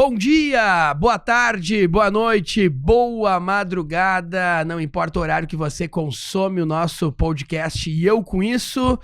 Bom dia, boa tarde, boa noite, boa madrugada, não importa o horário que você consome o nosso podcast e eu com isso,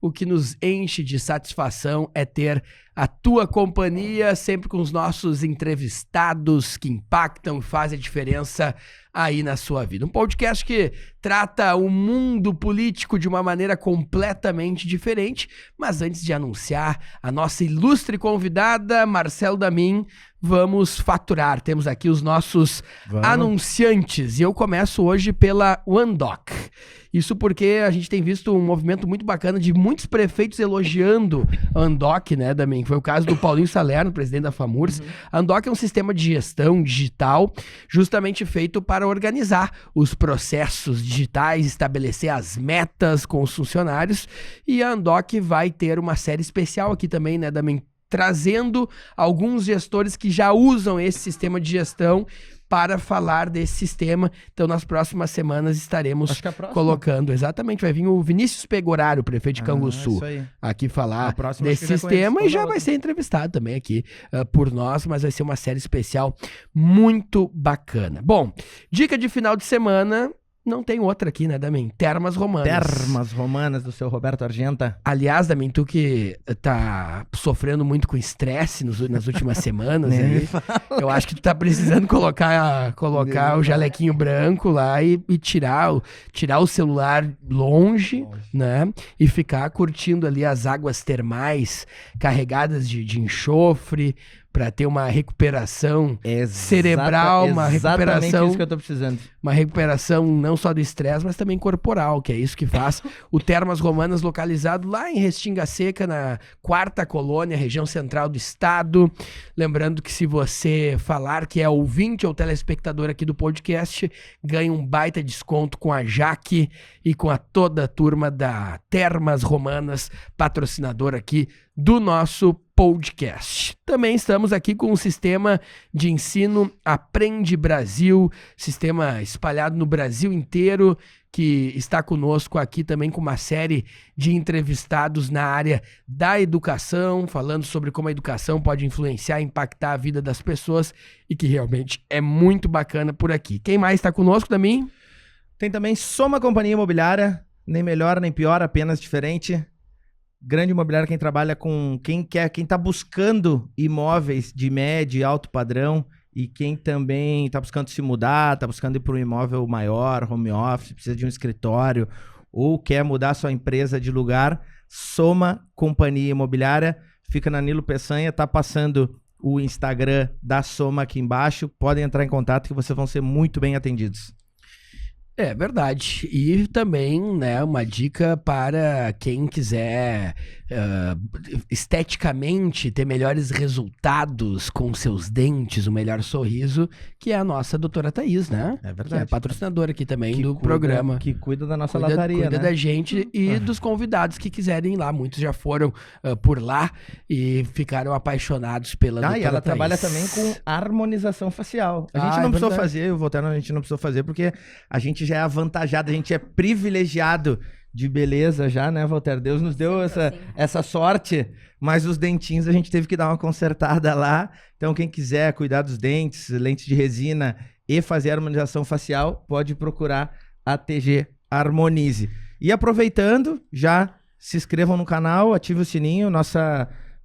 o que nos enche de satisfação é ter a tua companhia, sempre com os nossos entrevistados que impactam e fazem a diferença aí na sua vida. Um podcast que trata o mundo político de uma maneira completamente diferente, mas antes de anunciar a nossa ilustre convidada, Marcelo Damin, vamos faturar. Temos aqui os nossos anunciantes e eu começo hoje pela OneDoc. Isso porque a gente tem visto um movimento muito bacana de muitos prefeitos elogiando a OneDoc, né, Damin? Foi o caso do Paulinho Salerno, presidente da FAMURS. A OneDoc é um sistema de gestão digital justamente feito para organizar os processos digitais, estabelecer as metas com os funcionários. E a OneDoc vai ter uma série especial aqui também, né, Damin? Trazendo alguns gestores que já usam esse sistema de gestão para falar desse sistema. Então, nas próximas semanas estaremos colocando. Exatamente, vai vir o Vinícius Pegoraro, prefeito de Canguçu, aqui falar desse sistema e já vai ser entrevistado também aqui por nós, mas vai ser uma série especial muito bacana. Bom, dica de final de semana... Não tem outra aqui, né, Damin? Termas Romanas. Termas Romanas, do seu Roberto Argenta. Aliás, Damin, tu que tá sofrendo muito com estresse nas últimas semanas, aí, eu acho que tu tá precisando colocar o jalequinho branco lá e tirar o celular longe, né? E ficar curtindo ali as águas termais carregadas de enxofre, para ter uma recuperação cerebral, uma recuperação... Exatamente isso que eu tô precisando. Uma recuperação não só do estresse, mas também corporal, que é isso que faz o Termas Romanas, localizado lá em Restinga Seca, na 4ª Colônia, região central do estado. Lembrando que se você falar que é ouvinte ou telespectador aqui do podcast, ganha um baita desconto com a Jaque e com toda a turma da Termas Romanas, patrocinador aqui do nosso podcast. Também estamos aqui com um sistema de ensino Aprende Brasil, sistema espalhado no Brasil inteiro, que está conosco aqui também com uma série de entrevistados na área da educação, falando sobre como a educação pode influenciar e impactar a vida das pessoas e que realmente é muito bacana por aqui. Quem mais está conosco também? Tem também Soma Companhia Imobiliária, nem melhor nem pior, apenas diferente. Grande imobiliária, quem trabalha com quem está buscando imóveis de médio e alto padrão e quem também está buscando se mudar, está buscando ir para um imóvel maior, home office, precisa de um escritório ou quer mudar sua empresa de lugar, Soma Companhia Imobiliária, fica na Nilo Peçanha, tá passando o Instagram da Soma aqui embaixo, podem entrar em contato que vocês vão ser muito bem atendidos. É verdade. E também, né, uma dica para quem quiser esteticamente ter melhores resultados com seus dentes, o melhor sorriso, que é a nossa doutora Thaís, né? É verdade. Que é patrocinadora aqui também do programa. Que cuida da nossa lataria, cuida né? da gente e dos convidados que quiserem ir lá. Muitos já foram por lá e ficaram apaixonados pela doutora e ela Thaís. trabalha também com harmonização facial. A gente não precisou fazer, o Voltaire a gente não precisou fazer porque a gente já é avantajado, a gente é privilegiado de beleza já, né, Voltaire? Deus nos deu essa sorte, mas os dentinhos a gente teve que dar uma consertada lá. Então, quem quiser cuidar dos dentes, lentes de resina e fazer harmonização facial, pode procurar a TG Harmonize. E aproveitando, já se inscrevam no canal, ative o sininho.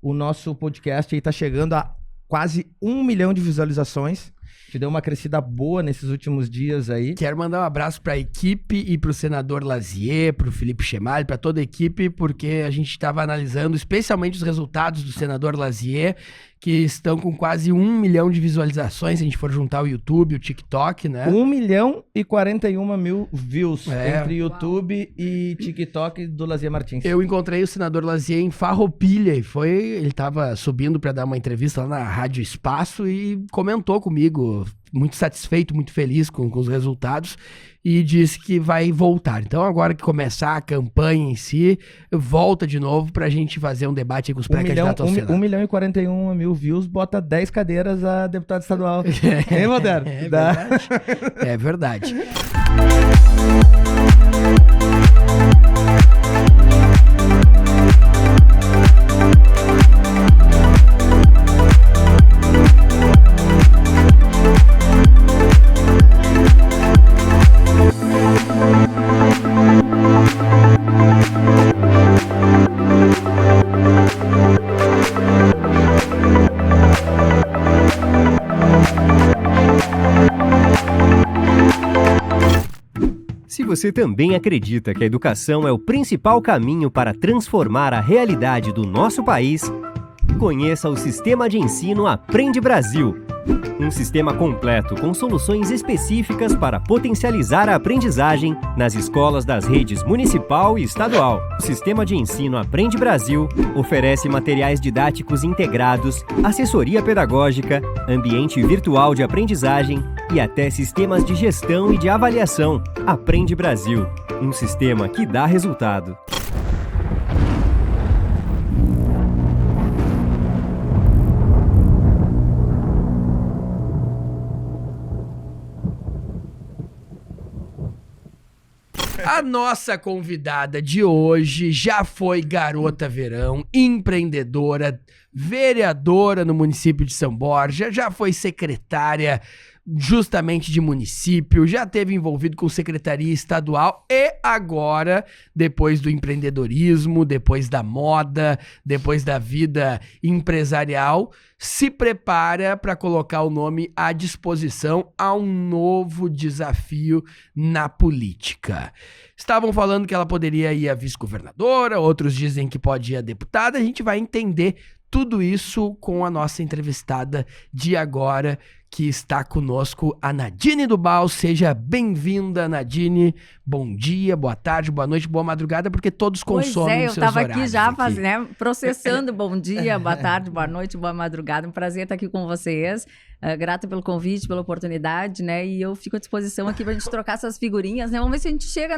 O nosso podcast aí tá chegando a quase 1 milhão de visualizações. Te deu uma crescida boa nesses últimos dias aí. Quero mandar um abraço para a equipe e para o senador Lazier, para o Felipe Chemalho, para toda a equipe, porque a gente estava analisando especialmente os resultados do senador Lazier, que estão com quase 1 milhão de visualizações, se a gente for juntar o YouTube, o TikTok, né? 1 milhão e 41 mil views entre YouTube e TikTok do Lazier Martins. Eu encontrei o senador Lazier em Farroupilha e ele estava subindo para dar uma entrevista lá na Rádio Espaço e comentou comigo, muito satisfeito, muito feliz com os resultados e disse que vai voltar. Então agora que começar a campanha em si, volta de novo pra gente fazer um debate aí com os pré-candidatos ao Senado. 1 milhão e 41 mil views, bota 10 cadeiras a deputado estadual. Hein, Moderno? É verdade. É verdade. Se você também acredita que a educação é o principal caminho para transformar a realidade do nosso país, conheça o Sistema de Ensino Aprende Brasil. Um sistema completo com soluções específicas para potencializar a aprendizagem nas escolas das redes municipal e estadual. O Sistema de Ensino Aprende Brasil oferece materiais didáticos integrados, assessoria pedagógica, ambiente virtual de aprendizagem e até sistemas de gestão e de avaliação. Aprende Brasil, um sistema que dá resultado. A nossa convidada de hoje já foi garota verão, empreendedora, vereadora no município de São Borja, já foi secretária justamente de município, já esteve envolvido com secretaria estadual e agora, depois do empreendedorismo, depois da moda, depois da vida empresarial, se prepara para colocar o nome à disposição a um novo desafio na política. Estavam falando que ela poderia ir a vice-governadora, outros dizem que pode ir a deputada, a gente vai entender tudo isso com a nossa entrevistada de agora, que está conosco, a Nadine Dubal. Seja bem-vinda, Nadine. Bom dia, boa tarde, boa noite, boa madrugada, porque todos consomem os seus horários. Eu estava aqui já né, processando bom dia, boa tarde, boa noite, boa madrugada. Um prazer estar aqui com vocês. Grata pelo convite, pela oportunidade, né? E eu fico à disposição aqui para a gente trocar essas figurinhas, né? Vamos ver se a gente chega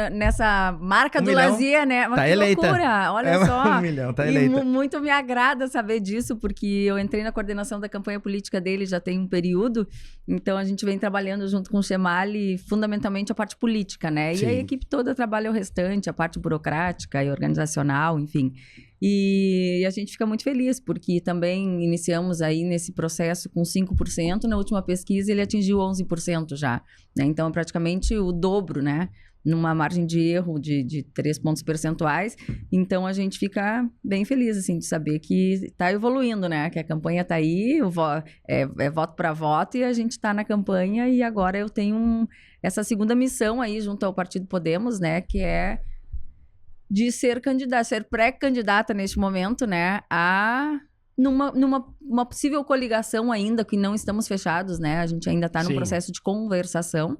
nessa marca do lazer, né? Mas tá que eleita. Loucura, olha só. 1 milhão, tá eleita. E muito me agrada saber disso, porque eu entrei na coordenação da campanha política dele já tem um período, então a gente vem trabalhando junto com o Chemali fundamentalmente a parte política, né? E Sim. a equipe toda trabalha o restante, a parte burocrática e organizacional, enfim. E a gente fica muito feliz, porque também iniciamos aí nesse processo com 5%, na última pesquisa ele atingiu 11% já, né? Então é praticamente o dobro, né? Numa margem de erro de 3 pontos percentuais, então a gente fica bem feliz, assim, de saber que está evoluindo, né? Que a campanha está aí, é voto para voto, e a gente está na campanha, e agora eu tenho essa segunda missão aí junto ao Partido Podemos, né? Que é de ser candidata, ser pré-candidata neste momento, né? Numa possível coligação ainda, que não estamos fechados, né? A gente ainda está no processo de conversação,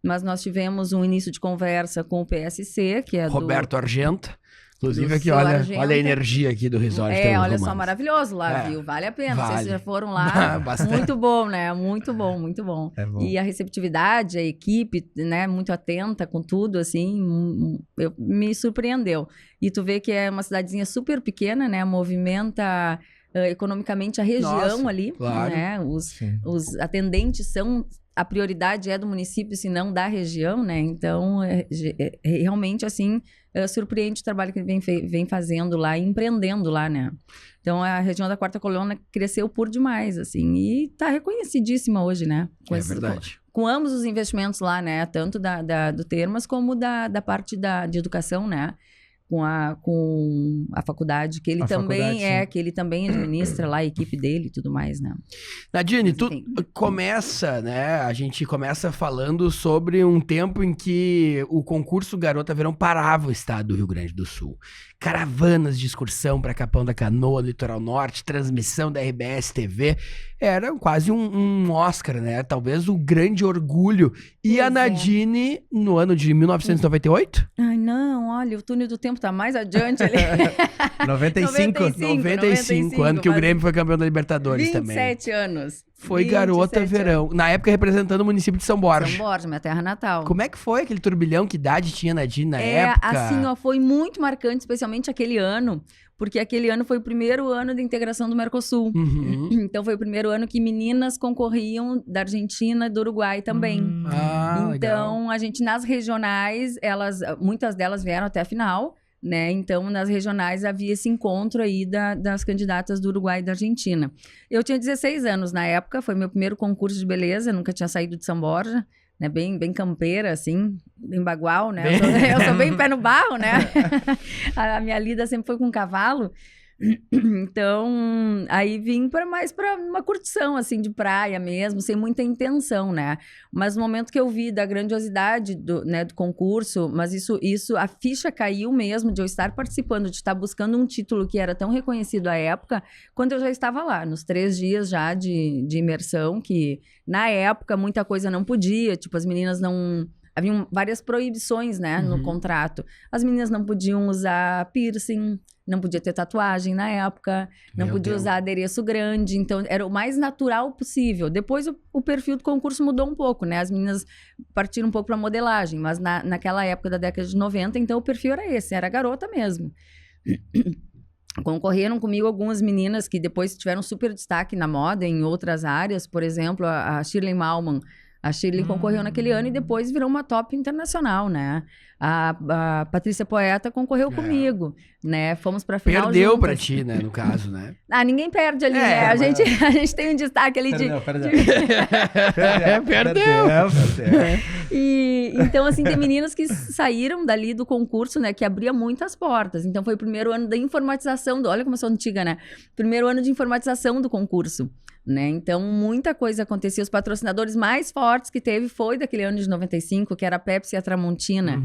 mas nós tivemos um início de conversa com o PSC, que é Roberto Argenta. Inclusive do aqui, seu olha Argenta. a energia aqui do resort. Olha só, maravilhoso lá, viu? Vale a pena. Não sei se já foram lá. Muito bom, né? Muito bom, muito bom. É bom. E a receptividade, a equipe, né? Muito atenta com tudo, assim, me surpreendeu. E tu vê que é uma cidadezinha super pequena, né? Movimenta economicamente a região ali, claro. Né? Os atendentes são... A prioridade é do município, se não da região, né? Então, realmente, assim, surpreende o trabalho que ele vem fazendo lá, empreendendo lá, né? Então, a região da Quarta Colônia cresceu por demais, assim, e está reconhecidíssima hoje, né? É verdade. Com ambos os investimentos lá, né? Tanto do Termas como da parte de educação, né? Com a faculdade, que ele também administra lá a equipe dele e tudo mais, né? Nadine, tu começa, né? A gente começa falando sobre um tempo em que o concurso Garota Verão parava o estado do Rio Grande do Sul. Caravanas de excursão para Capão da Canoa, Litoral Norte, transmissão da RBS TV. Era quase um Oscar, né? Talvez o grande orgulho. E a Nadine, no ano de 1998? Ai, não, olha, o túnel do tempo tá mais adiante ali. 95, ano que o Grêmio foi campeão da Libertadores 27 também. 27 anos. Foi Garota Verão. Na época representando o município de São Borja. São Borja, minha terra natal. Como é que foi aquele turbilhão? Que idade tinha Nadine na época? Assim, ó, foi muito marcante, especialmente aquele ano, porque aquele ano foi o primeiro ano da integração do Mercosul. Uhum. Então foi o primeiro ano que meninas concorriam da Argentina e do Uruguai também. Então, legal. A gente nas regionais, muitas delas vieram até a final, né? Então, nas regionais havia esse encontro aí das candidatas do Uruguai e da Argentina. Eu tinha 16 anos na época, foi meu primeiro concurso de beleza, nunca tinha saído de São Borja, né? Bem campeira, assim, bem bagual, né? Eu sou bem pé no barro, né? A minha lida sempre foi com cavalo, Então, aí vim mais para uma curtição, assim, de praia mesmo, sem muita intenção, né? Mas no momento que eu vi da grandiosidade do concurso, mas a ficha caiu mesmo de eu estar participando, de estar buscando um título que era tão reconhecido à época, quando eu já estava lá, nos 3 dias já de imersão, que na época muita coisa não podia, tipo, as meninas não... Haviam várias proibições, né, no contrato. As meninas não podiam usar piercing, não podia ter tatuagem na época, não podia usar adereço grande. Então, era o mais natural possível. Depois, o perfil do concurso mudou um pouco, né? As meninas partiram um pouco para modelagem, mas naquela época da década de 90, então, o perfil era esse, era garota mesmo. Concorreram comigo algumas meninas que depois tiveram super destaque na moda, em outras áreas. Por exemplo, a Shirley Malman. A Shirley concorreu naquele ano e depois virou uma top internacional, né? A Patrícia Poeta concorreu comigo, né? Fomos pra final Perdeu juntas. pra ti, né? No caso, né? Ninguém perde ali, né? A gente tem um destaque ali Perdeu. E então, assim, tem meninas que saíram dali do concurso, né? Que abria muitas portas. Então, foi o primeiro ano da informatização, olha como eu sou antiga, né? Primeiro ano de informatização do concurso. Né? Então, muita coisa acontecia. Os patrocinadores mais fortes que teve foi daquele ano de 95, que era a Pepsi e a Tramontina.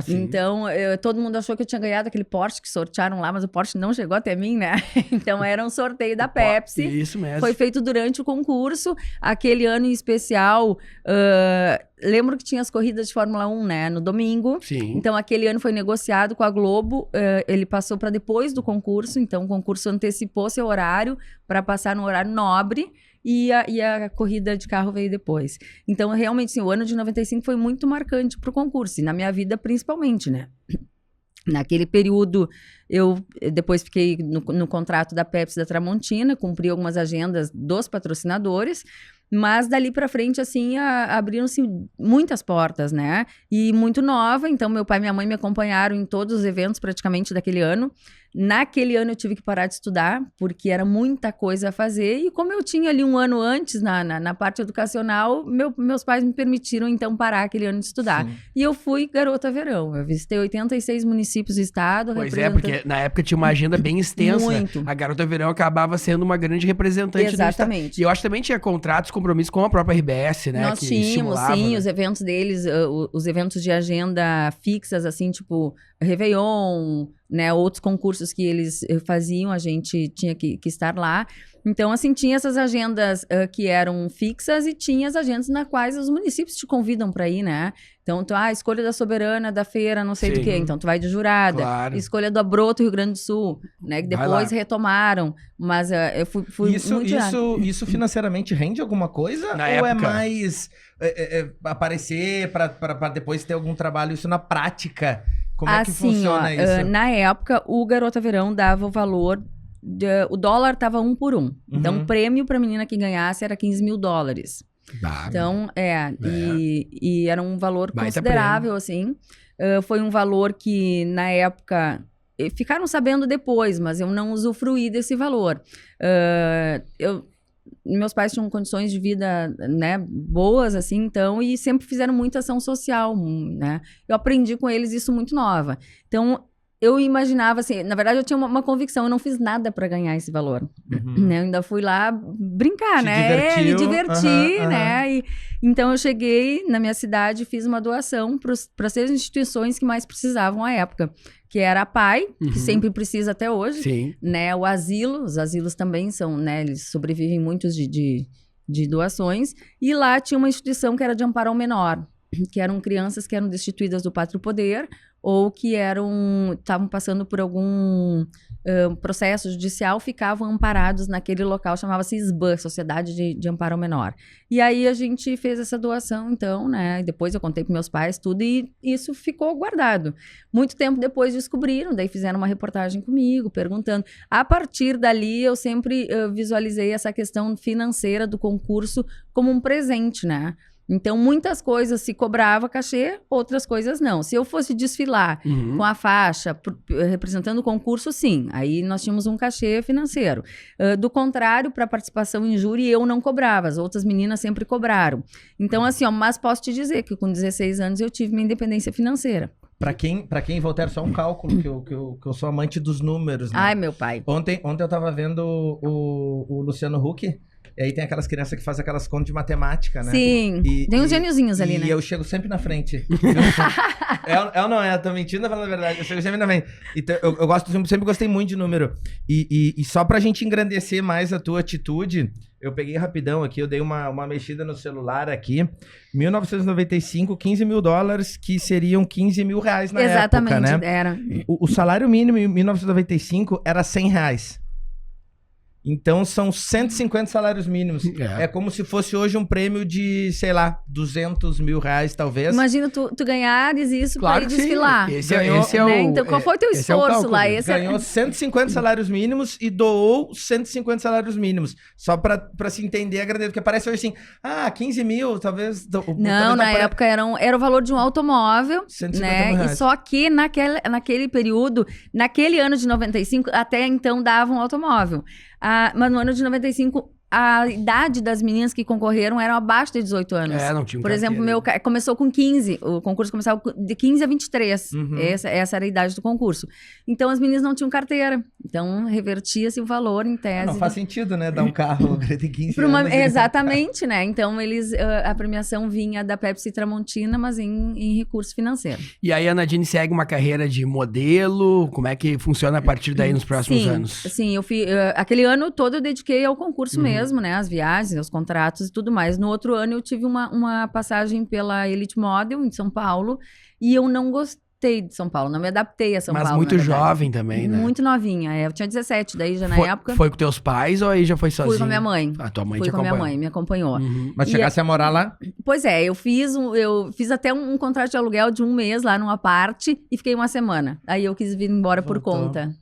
Então, todo mundo achou que eu tinha ganhado aquele Porsche que sortearam lá, mas o Porsche não chegou até mim, né? Então, era um sorteio da Pepsi. Isso mesmo. Foi feito durante o concurso. Aquele ano em especial, lembro que tinha as corridas de Fórmula 1, né? No domingo. Sim. Então, aquele ano foi negociado com a Globo. Ele passou para depois do concurso. Então, o concurso antecipou seu horário para passar no horário nobre. E a corrida de carro veio depois. Então, realmente, sim, o ano de 95 foi muito marcante para o concurso. E na minha vida, principalmente, né? Naquele período, eu depois fiquei no contrato da Pepsi da Tramontina, cumpri algumas agendas dos patrocinadores, mas dali para frente, assim, abriram-se muitas portas, né? E muito nova, então meu pai e minha mãe me acompanharam em todos os eventos praticamente daquele ano. Naquele ano eu tive que parar de estudar, porque era muita coisa a fazer, e como eu tinha ali um ano antes na parte educacional, meus pais me permitiram, então, parar aquele ano de estudar. Sim. E eu fui garota verão, eu visitei 86 municípios do estado. Pois porque na época tinha uma agenda bem extensa. Muito. A garota verão acabava sendo uma grande representante. Exatamente. E eu acho que também tinha contratos, compromissos com a própria RBS, né? Nós tínhamos, sim, né? Os eventos deles, os eventos de agenda fixas, assim, tipo Réveillon, né, outros concursos que eles faziam, a gente tinha que estar lá. Então, assim, tinha essas agendas que eram fixas e tinha as agendas nas quais os municípios te convidam para ir, né? Então, escolha da soberana, da feira, não sei do que. Então, tu vai de jurada. Claro. Escolha do Abroto, Rio Grande do Sul, né? Que depois retomaram. Mas eu fui Isso financeiramente rende alguma coisa? Na ou época. É mais aparecer para depois ter algum trabalho? Isso na prática, como é que funciona isso? Na época, o Garota Verão dava o valor... o dólar estava 1 por 1. Então, o prêmio para a menina que ganhasse era $15 mil. Então, e era um valor considerável, assim. Foi um valor que, na época, ficaram sabendo depois, mas eu não usufruí desse valor. Meus pais tinham condições de vida, né, boas, assim, então, e sempre fizeram muita ação social, né? Eu aprendi com eles isso muito nova. Então, eu imaginava, assim, na verdade eu tinha uma convicção, eu não fiz nada para ganhar esse valor, né? Eu ainda fui lá brincar, né? Me divertir, né? E, então eu cheguei na minha cidade e fiz uma doação para as 6 instituições que mais precisavam à época, que era a PAI, que sempre precisa até hoje, sim, né? O asilo, os asilos também são, né? Eles sobrevivem muitos de doações, e lá tinha uma instituição que era de amparo ao menor, que eram crianças que eram destituídas do pátrio poder ou que estavam passando por algum processo judicial, ficavam amparados naquele local, chamava-se SBAM, Sociedade de Amparo ao Menor. E aí a gente fez essa doação, então, né? Depois eu contei para meus pais tudo e isso ficou guardado. Muito tempo depois descobriram, daí fizeram uma reportagem comigo, perguntando. A partir dali, eu sempre visualizei essa questão financeira do concurso como um presente, né? Então, muitas coisas se cobrava cachê, outras coisas não. Se eu fosse desfilar com a faixa, representando o concurso, sim. Aí nós tínhamos um cachê financeiro. Do contrário, para participação em júri, eu não cobrava. As outras meninas sempre cobraram. Então, assim, mas posso te dizer que com 16 anos eu tive minha independência financeira. Pra quem, Voltaire, só um cálculo, que eu sou amante dos números, né? Ai, meu pai. Ontem eu tava vendo o Luciano Huck, e aí tem aquelas crianças que fazem aquelas contas de matemática, né? Sim, tem uns gêniozinhos ali, né? E eu chego sempre na frente. É ou não é? Eu tô mentindo, falando a verdade. Eu chego sempre na frente. Então, eu sempre gostei muito de número. E só pra gente engrandecer mais a tua atitude, eu peguei rapidão aqui, eu dei uma mexida no celular aqui. 1995, $15 mil, que seriam R$15 mil na Exatamente, época, né? era. O salário mínimo em 1995 era R$100. Então são 150 salários mínimos. É como se fosse hoje um prêmio de, sei lá, R$200 mil, talvez. Imagina tu ganhares isso pra ir desfilar. Esse é o... Então qual foi o teu esforço lá? Ganhou 150 salários mínimos e doou 150 salários mínimos. Só pra se entender a grandeza. Porque parece hoje assim, 15 mil, talvez... Não, na época era o valor de um automóvel, 150 né? mil reais. E só que naquele período, naquele ano de 95, até então dava um automóvel. Mas no ano de 95, a idade das meninas que concorreram era abaixo de 18 anos. Não tinha Por exemplo, começou com 15. O concurso começava de 15 a 23. Uhum. Essa era a idade do concurso. Então, as meninas não tinham carteira. Então, revertia-se o valor em tese. Não faz sentido, né? Dar um carro de 15 anos. Exatamente, né? Então, a premiação vinha da Pepsi Tramontina, mas em recurso financeiro. E aí a Nadine segue uma carreira de modelo? Como é que funciona a partir daí nos próximos anos? Sim, aquele ano todo eu dediquei ao concurso mesmo, né? As viagens, os contratos e tudo mais. No outro ano eu tive uma passagem pela Elite Model em São Paulo e eu não gostei de São Paulo, não me adaptei a São Paulo. Mas muito jovem também, né? Muito novinha, eu tinha 17 daí já na época. Foi com teus pais ou aí já foi sozinha? Fui com a minha mãe. Tua mãe Fui te com a minha mãe, me acompanhou. Mas chegasse a morar lá? Pois é, eu fiz até um contrato de aluguel de 1 mês lá numa parte e fiquei uma semana. Aí eu quis vir embora por conta.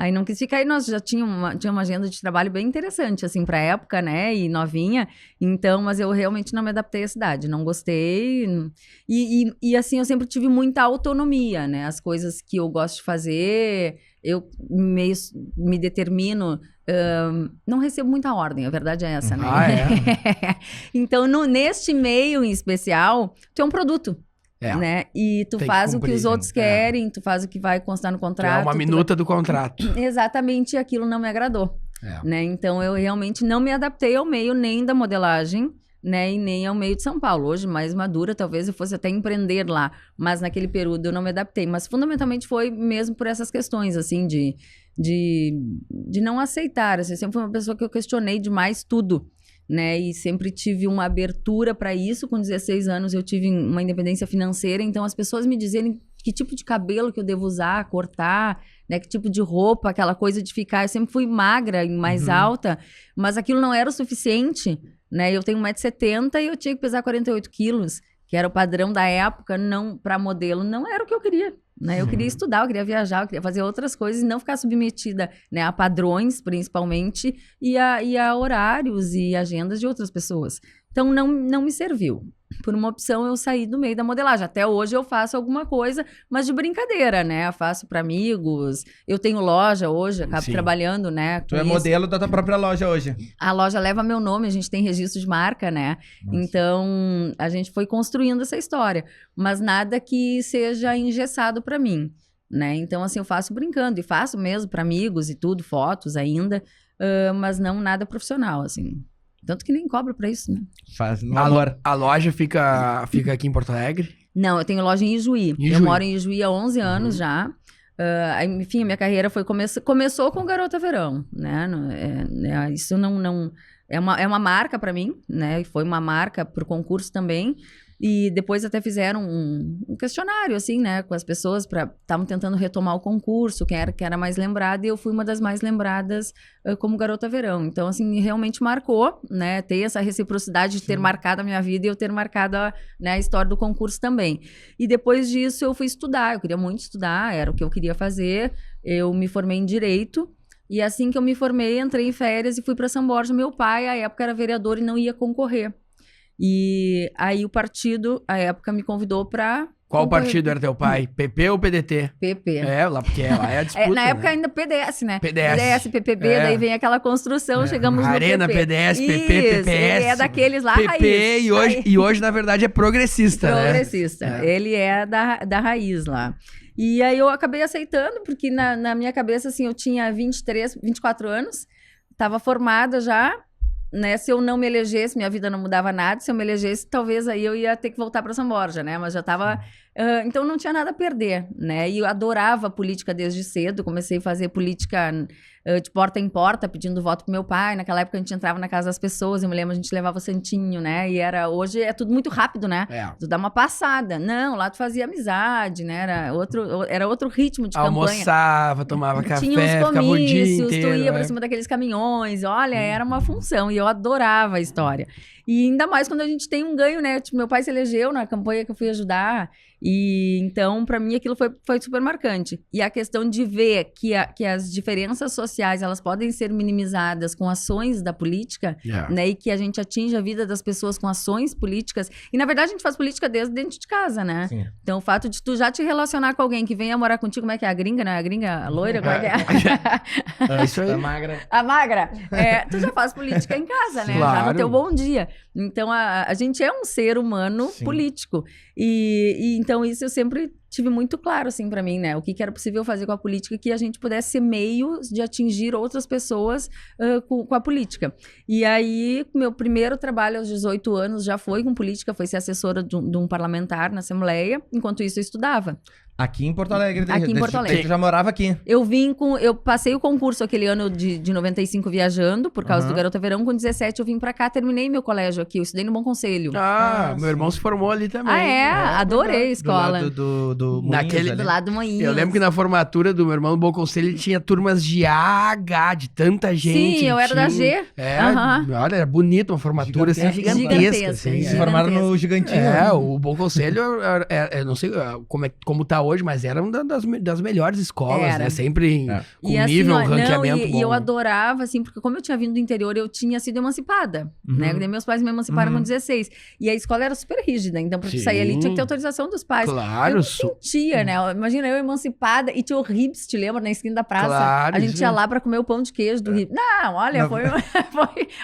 Aí não quis ficar, e nós já tínhamos uma agenda de trabalho bem interessante, assim, pra época, né, e novinha, então, mas eu realmente não me adaptei à cidade, não gostei, e assim, eu sempre tive muita autonomia, né, as coisas que eu gosto de fazer, eu me determino, não recebo muita ordem, a verdade é essa, né. Então, neste meio em especial, tu é um produto. Né? E tu faz o que os outros querem, tu faz o que vai constar no contrato. É uma minuta do contrato. Exatamente, e aquilo não me agradou. Né? Então eu realmente não me adaptei ao meio nem da modelagem, né? E nem ao meio de São Paulo. Hoje, mais madura, talvez eu fosse até empreender lá. Mas naquele período eu não me adaptei. Mas fundamentalmente foi mesmo por essas questões, assim, de não aceitar. Assim, eu sempre fui uma pessoa que eu questionei demais tudo. Né, e sempre tive uma abertura para isso. Com 16 anos eu tive uma independência financeira, então as pessoas me dizerem que tipo de cabelo que eu devo usar, cortar, né, que tipo de roupa, aquela coisa de ficar, eu sempre fui magra e mais alta, mas aquilo não era o suficiente, né, eu tenho 1,70 m e eu tinha que pesar 48 quilos, que era o padrão da época, não para modelo, não era o que eu queria. Né? Eu queria estudar, eu queria viajar, eu queria fazer outras coisas e não ficar submetida, né, a padrões, principalmente, e a horários e agendas de outras pessoas. Então, não me serviu. Por uma opção, eu saí do meio da modelagem. Até hoje eu faço alguma coisa, mas de brincadeira, né? Eu faço para amigos. Eu tenho loja hoje, acabo trabalhando, né? Tu é modelo da tua própria loja hoje. A loja leva meu nome, a gente tem registro de marca, né? Nossa. Então, a gente foi construindo essa história. Mas nada que seja engessado para mim, né? Então, assim, eu faço brincando. E faço mesmo para amigos e tudo, fotos ainda. Mas não nada profissional, assim. Tanto que nem cobro pra isso, né? Faz a loja fica aqui em Porto Alegre? Não, eu tenho loja em Ijuí. Eu moro em Ijuí há 11 anos já. Enfim, a minha carreira começou com Garota Verão, né? Isso não é uma marca pra mim, né? E foi uma marca pro concurso também. E depois até fizeram um questionário, assim, né? Com as pessoas, estavam tentando retomar o concurso, quem era mais lembrada, e eu fui uma das mais lembradas como Garota Verão. Então, assim, realmente marcou, né? Ter essa reciprocidade de ter marcado a minha vida e eu ter marcado a história do concurso também. E depois disso eu fui estudar, eu queria muito estudar, era o que eu queria fazer. Eu me formei em Direito. E assim que eu me formei, entrei em férias e fui para São Borja. Meu pai, à época, era vereador e não ia concorrer. E aí o partido, à época, me convidou para Qual partido era teu pai? PP ou PDT? PP. Lá porque lá é a disputa, na época né? ainda PDS, né? PDS, PPB, daí vem aquela construção, chegamos Arena, no PP. PDS, PP, Isso, PPS. ele é daqueles lá, PP raiz. e hoje, na verdade, é progressista, né? Progressista. Ele é da raiz lá. E aí eu acabei aceitando, porque na minha cabeça, assim, eu tinha 24 anos, estava formada já, né? Se eu não me elegesse, minha vida não mudava nada. Se eu me elegesse, talvez aí eu ia ter que voltar para São Borja, né? Mas já estava... então não tinha nada a perder, né? E eu adorava política desde cedo. Comecei a fazer política de porta em porta, pedindo voto pro meu pai. Naquela época a gente entrava na casa das pessoas. Eu me lembro, a gente levava o santinho, né? E hoje é tudo muito rápido, né? Tu dá uma passada. Não, lá tu fazia amizade, né? Era outro ritmo de campanha. Almoçava, tomava café, tinha uns ficava o dia inteiro. Tu ia pra cima daqueles caminhões. Olha, era uma função. E eu adorava a história. E ainda mais quando a gente tem um ganho, né? Tipo, meu pai se elegeu na campanha que eu fui ajudar. E então, para mim, aquilo foi super marcante. E a questão de ver que as diferenças sociais, elas podem ser minimizadas com ações da política, né? E que a gente atinge a vida das pessoas com ações políticas. E, na verdade, a gente faz política desde dentro de casa, né? Sim. Então, o fato de tu já te relacionar com alguém que venha morar contigo, como é que é? A gringa, né? A gringa, a loira, como é que é? Isso aí. A magra. A magra. Tu já faz política em casa, né? Claro. Já no teu bom dia. Então, a gente é um ser humano político. E então, isso eu sempre tive muito claro, assim, pra mim, né? O que era possível fazer com a política, que a gente pudesse ser meios de atingir outras pessoas com a política. E aí, meu primeiro trabalho aos 18 anos já foi com política, foi ser assessora de um parlamentar na Assembleia. Enquanto isso, eu estudava. Aqui em Porto Alegre. Aqui em Porto Alegre. Tu já morava aqui. Eu passei o concurso aquele ano de 95 viajando, por causa do Garota Verão. Com 17 eu vim pra cá, terminei meu colégio aqui. Eu estudei no Bom Conselho. Meu irmão se formou ali também. Adorei a escola. Do lado do Moinhos. Eu lembro que na formatura do meu irmão no Bom Conselho ele tinha turmas de AH, de tanta gente. Sim, eu era da G. Olha, era bonito, uma formatura assim, gigantesca. Assim, se formaram no Gigantinho. O Bom Conselho, eu não sei como tá hoje, mas era uma das melhores escolas, né? Sempre com nível, ranqueamento bom. E eu adorava, assim, porque como eu tinha vindo do interior, eu tinha sido emancipada, né? Meus pais me emanciparam com 16. E a escola era super rígida, então pra tu sair ali tinha que ter autorização dos pais. Claro. Eu me sentia, né? Imagina eu emancipada e tinha o Ribs, te lembra? Na esquina da praça. Claro, a gente ia lá pra comer o pão de queijo do Ribs. Não, olha,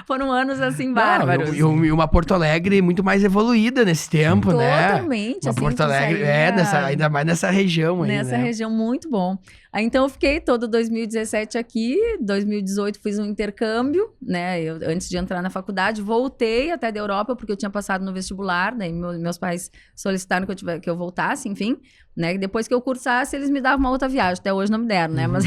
foram anos assim bárbaros. E uma Porto Alegre muito mais evoluída nesse tempo, né? Totalmente. Uma Porto Alegre, ainda mais nessa região aí, nessa região, muito bom. Aí, então, eu fiquei todo 2017 aqui, 2018 fiz um intercâmbio, né, antes de entrar na faculdade, voltei até da Europa, porque eu tinha passado no vestibular, daí meus pais solicitaram que eu voltasse, enfim, né, depois que eu cursasse, eles me davam uma outra viagem, até hoje não me deram, né, mas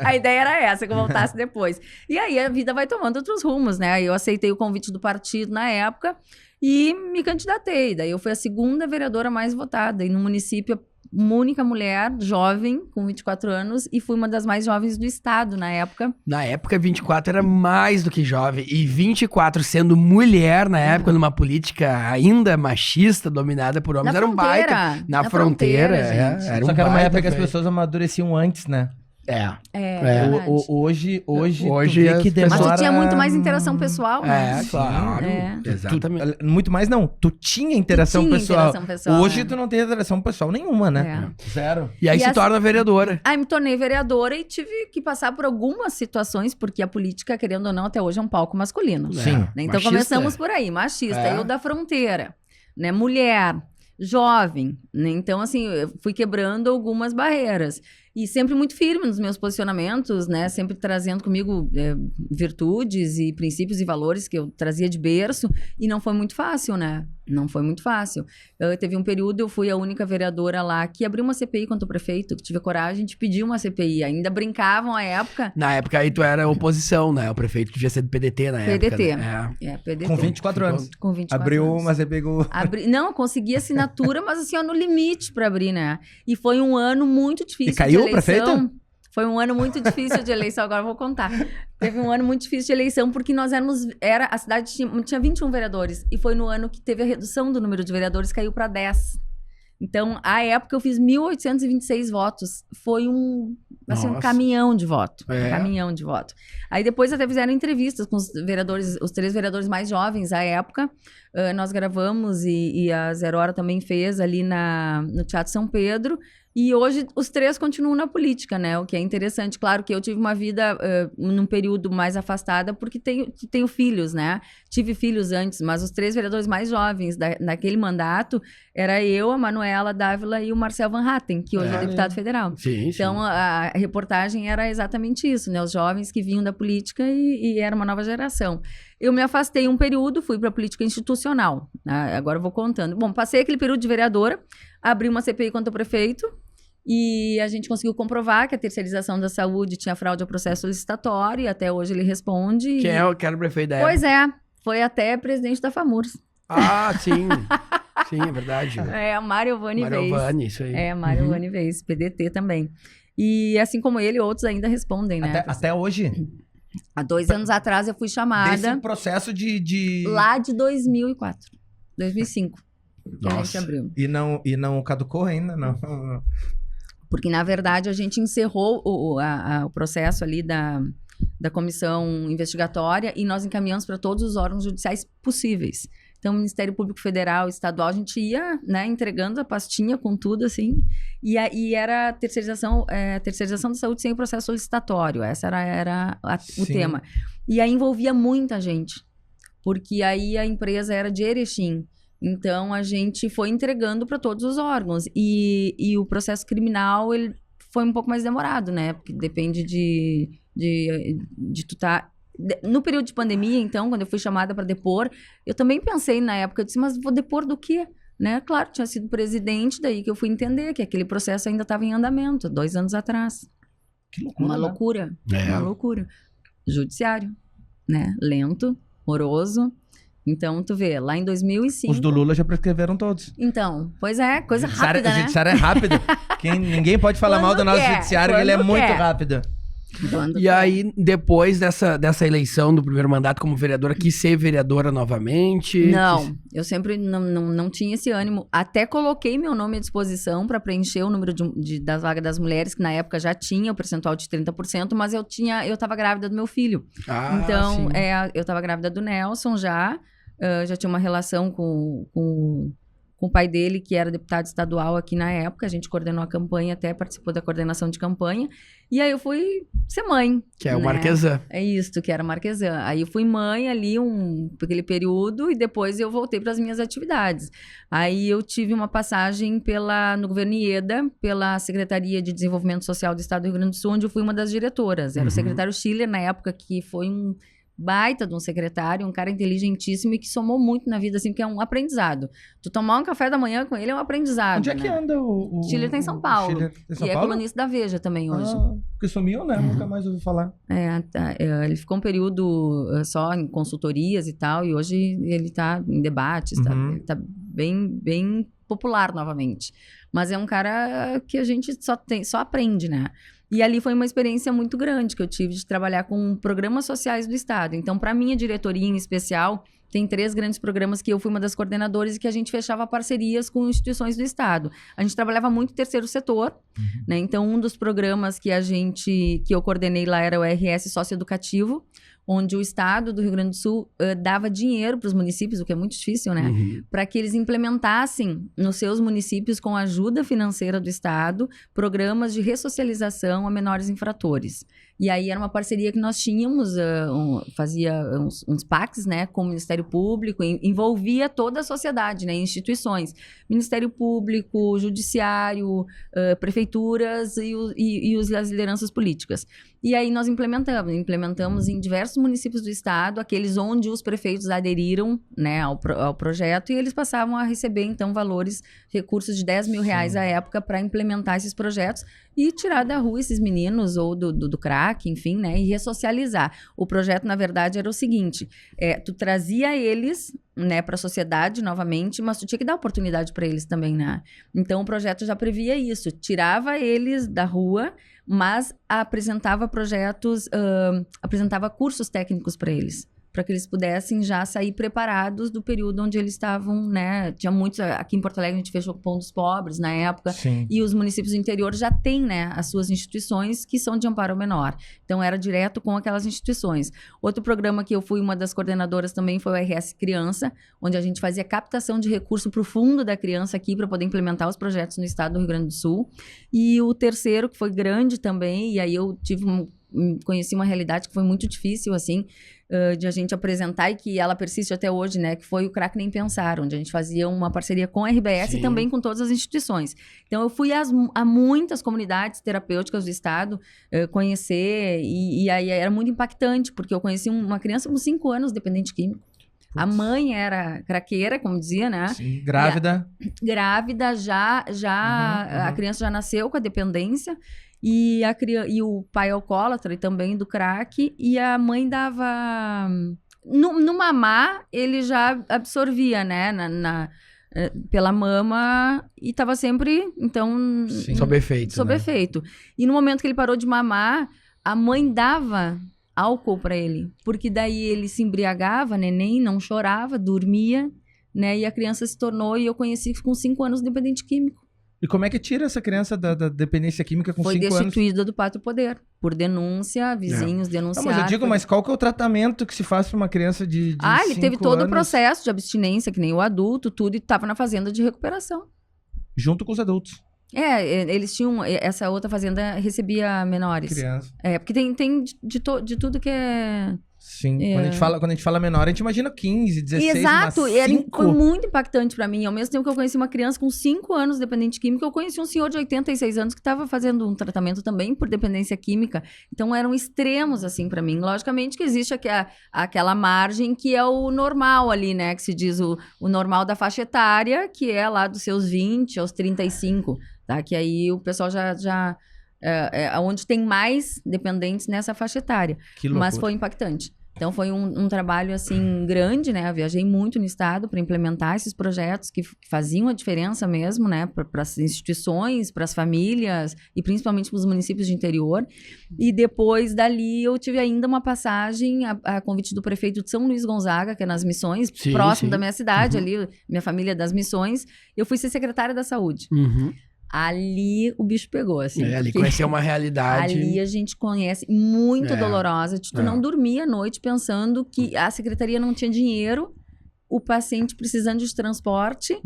a ideia era essa, que eu voltasse depois. E aí, a vida vai tomando outros rumos, né, eu aceitei o convite do partido na época e me candidatei, daí eu fui a segunda vereadora mais votada, e no município uma única mulher, jovem, com 24 anos, e fui uma das mais jovens do estado na época. Na época, 24 era mais do que jovem. E 24 sendo mulher, na época, numa política ainda machista, dominada por homens, era um baita. Na fronteira, era um Só que era uma época que as velho. pessoas amadureciam antes, né? Hoje Hoje tu vê que demora... Mas tu tinha muito mais interação pessoal, né? Claro. Exatamente. Muito mais não. Tu tinha interação pessoal. Hoje né? tu não tem interação pessoal nenhuma, né? Zero. E aí se torna vereadora. Aí me tornei vereadora e tive que passar por algumas situações, porque a política, querendo ou não, até hoje é um palco masculino. Sim. Né? Então Machista. começamos por aí, machista. Eu da fronteira, né? Mulher, jovem, né? Então, assim, eu fui quebrando algumas barreiras. E sempre muito firme nos meus posicionamentos, né? Sempre trazendo comigo virtudes e princípios e valores que eu trazia de berço. E não foi muito fácil, né? Não foi muito fácil. Teve um período, eu fui a única vereadora lá que abriu uma CPI contra o prefeito, que tive a coragem de pedir uma CPI. Ainda brincavam à época. Na época aí tu era oposição, né? O prefeito devia ser do PDT na época. PDT. Né? PDT. Com 24 anos. Com 24 Abriu, anos. mas você pegou... Não, consegui assinatura, mas assim, ó, no limite pra abrir, né? E foi um ano muito difícil. E caiu de eleição. Prefeita? Foi um ano muito difícil de eleição, agora eu vou contar. Teve um ano muito difícil de eleição, porque nós a cidade tinha 21 vereadores, e foi no ano que teve a redução do número de vereadores, caiu para 10. Então, à época, eu fiz 1.826 votos. Foi um caminhão de voto. Um caminhão de voto. Aí depois até fizeram entrevistas com os vereadores, os 3 vereadores mais jovens à época. Nós gravamos e a Zero Hora também fez ali no Teatro São Pedro. E hoje os 3 continuam na política, né? O que é interessante. Claro que eu tive uma vida num período mais afastada porque tenho filhos, né? Tive filhos antes, mas os 3 vereadores mais jovens daquele mandato era eu, a Manuela Dávila e o Marcel Van Hatten, que hoje é deputado federal. Sim, então, a reportagem era exatamente isso, né? Os jovens que vinham da política e era uma nova geração. Eu me afastei um período, fui para a política institucional. Agora eu vou contando. Bom, passei aquele período de vereadora, abri uma CPI contra o prefeito, e a gente conseguiu comprovar que a terceirização da saúde tinha fraude ao processo licitatório, e até hoje ele responde. Quem era o prefeito da época? Pois é, foi até presidente da FAMURS. Ah, sim. Sim, é verdade. A Mário Vani Veis. Mário Vani, isso aí. Mário Vani Veis, PDT também. E assim como ele, outros ainda respondem, né? Até hoje? Há 2 anos atrás eu fui chamada. Desse processo de... Lá de 2004. 2005. Que a gente Nossa. abriu. E não caducou ainda, não. Porque, na verdade, a gente encerrou o processo ali da comissão investigatória e nós encaminhamos para todos os órgãos judiciais possíveis. Então, o Ministério Público Federal, Estadual, a gente ia, né, entregando a pastinha com tudo, assim, e era terceirização da saúde sem o processo licitatório. Esse era o tema. E aí envolvia muita gente, porque aí a empresa era de Erechim. Então, a gente foi entregando para todos os órgãos. E o processo criminal, ele foi um pouco mais demorado, né? Porque depende de tu estar... No período de pandemia, então, quando eu fui chamada para depor, eu também pensei na época, eu disse, mas vou depor do quê? Né? Claro, tinha sido presidente, daí que eu fui entender que aquele processo ainda estava em andamento, 2 anos atrás. Que loucura, Uma né? loucura, uma loucura. Judiciário, né? Lento, moroso. Então, tu vê, lá em 2005... Os do Lula já prescreveram todos. Então, pois é, coisa rápida, O né? judiciário é rápido. Ninguém pode falar mal do nosso judiciário, porque ele é muito rápido. E aí, depois dessa eleição do primeiro mandato como vereadora, quis ser vereadora novamente? Não, eu sempre não tinha esse ânimo. Até coloquei meu nome à disposição para preencher o número das vagas das mulheres, que na época já tinha o percentual de 30%, mas eu estava grávida do meu filho. Então, eu estava grávida do Nelson já tinha uma relação com o pai dele, que era deputado estadual aqui na época. A gente coordenou a campanha, até participou da coordenação de campanha. E aí eu fui ser mãe. Que é o né? Marquesan. É isso, que era Marquesan. Aí eu fui mãe ali aquele período e depois eu voltei para as minhas atividades. Aí eu tive uma passagem no governo IEDA, pela Secretaria de Desenvolvimento Social do Estado do Rio Grande do Sul, onde eu fui uma das diretoras. Era o secretário Schiller, na época, que foi um baita de um secretário, um cara inteligentíssimo e que somou muito na vida, assim, porque é um aprendizado. Tu tomar um café da manhã com ele é um aprendizado. Onde é que anda o Schiller tá em São Paulo. São e é Paulo? colunista da Veja também hoje. Porque sumiu, né? Nunca mais ouvi falar. Ele ficou um período só em consultorias e tal, e hoje ele tá em debates, ele tá bem, bem popular novamente. Mas é um cara que a gente só aprende, né? E ali foi uma experiência muito grande que eu tive de trabalhar com programas sociais do Estado. Então, para a minha diretoria em especial, tem 3 grandes programas que eu fui uma das coordenadoras e que a gente fechava parcerias com instituições do Estado. A gente trabalhava muito terceiro setor, né? Então, um dos programas que eu coordenei lá era o RS Socioeducativo, onde o Estado do Rio Grande do Sul dava dinheiro para os municípios, o que é muito difícil, né? Para que eles implementassem nos seus municípios, com a ajuda financeira do Estado, programas de ressocialização a menores infratores. E aí era uma parceria que nós tínhamos, fazia uns PACs, né, com o Ministério Público, envolvia toda a sociedade, né, instituições, Ministério Público, Judiciário, prefeituras e as lideranças políticas. E aí nós implementamos em diversos municípios do estado, aqueles onde os prefeitos aderiram, né, ao projeto, e eles passavam a receber, então, recursos de R$10 mil à época para implementar esses projetos e tirar da rua esses meninos ou do crack, enfim, né, e ressocializar. O projeto, na verdade, era o seguinte, tu trazia eles, né, para a sociedade novamente, mas tu tinha que dar oportunidade para eles também, né? Então, o projeto já previa isso, tirava eles da rua, mas apresentava cursos técnicos para eles para que eles pudessem já sair preparados do período onde eles estavam, né? Tinha muitos, aqui em Porto Alegre a gente fechou com o Pão dos Pobres na época, Sim. e os municípios do interior já têm, né, as suas instituições que são de amparo ao menor. Então era direto com aquelas instituições. Outro programa que eu fui uma das coordenadoras também foi o RS Criança, onde a gente fazia captação de recurso para o fundo da criança aqui para poder implementar os projetos no estado do Rio Grande do Sul. E o terceiro, que foi grande também, e aí eu conheci uma realidade que foi muito difícil, assim, de a gente apresentar e que ela persiste até hoje, né? Que foi o CRAC Nem Pensar, onde a gente fazia uma parceria com a RBS e também com todas as instituições. Então, eu fui a muitas comunidades terapêuticas do estado conhecer e aí era muito impactante, porque eu conheci uma criança com 5 anos dependente químico. A mãe era craqueira, como dizia, né? Sim, grávida. Grávida, a criança já nasceu com a dependência. E o pai alcoólatra e também do crack, e a mãe dava... No mamar, ele já absorvia, né, pela mama, e estava sempre, então... Sob efeito. Sob efeito. E no momento que ele parou de mamar, a mãe dava álcool para ele, porque daí ele se embriagava, neném, não chorava, dormia, né, e a criança se tornou, e eu conheci com 5 anos, dependente químico. E como é que tira essa criança da dependência química com 5 anos? Foi destituída do pátrio poder, por denúncia, vizinhos denunciaram. Mas eu digo, mas qual que é o tratamento que se faz para uma criança de 5 anos? Ele teve todo o processo de abstinência, que nem o adulto, tudo, e estava na fazenda de recuperação. Junto com os adultos. Eles tinham... Essa outra fazenda recebia menores. Criança. Porque tem de tudo que é... Sim, quando a gente fala menor, a gente imagina 15, 16, Exato, mas 5... foi muito impactante pra mim. Ao mesmo tempo que eu conheci uma criança com 5 anos dependente química, eu conheci um senhor de 86 anos que estava fazendo um tratamento também por dependência química. Então eram extremos, assim, pra mim. Logicamente que existe aquela margem que é o normal ali, né? Que se diz o normal da faixa etária, que é lá dos seus 20 aos 35, tá? Que aí o pessoal já onde tem mais dependentes nessa faixa etária. Mas foi impactante. Então, foi um trabalho, assim, grande, né? Eu viajei muito no estado para implementar esses projetos que faziam a diferença mesmo, né? Para as instituições, para as famílias e principalmente para os municípios de interior. E depois dali, eu tive ainda uma passagem a convite do prefeito de São Luís Gonzaga, que é nas Missões, próximo da minha cidade, ali, minha família das Missões. Eu fui ser secretária da Saúde. Ali o bicho pegou, assim. Ali conheceu uma realidade. Ali a gente conhece muito dolorosa. Tu não dormia à noite pensando que a secretaria não tinha dinheiro, o paciente precisando de transporte,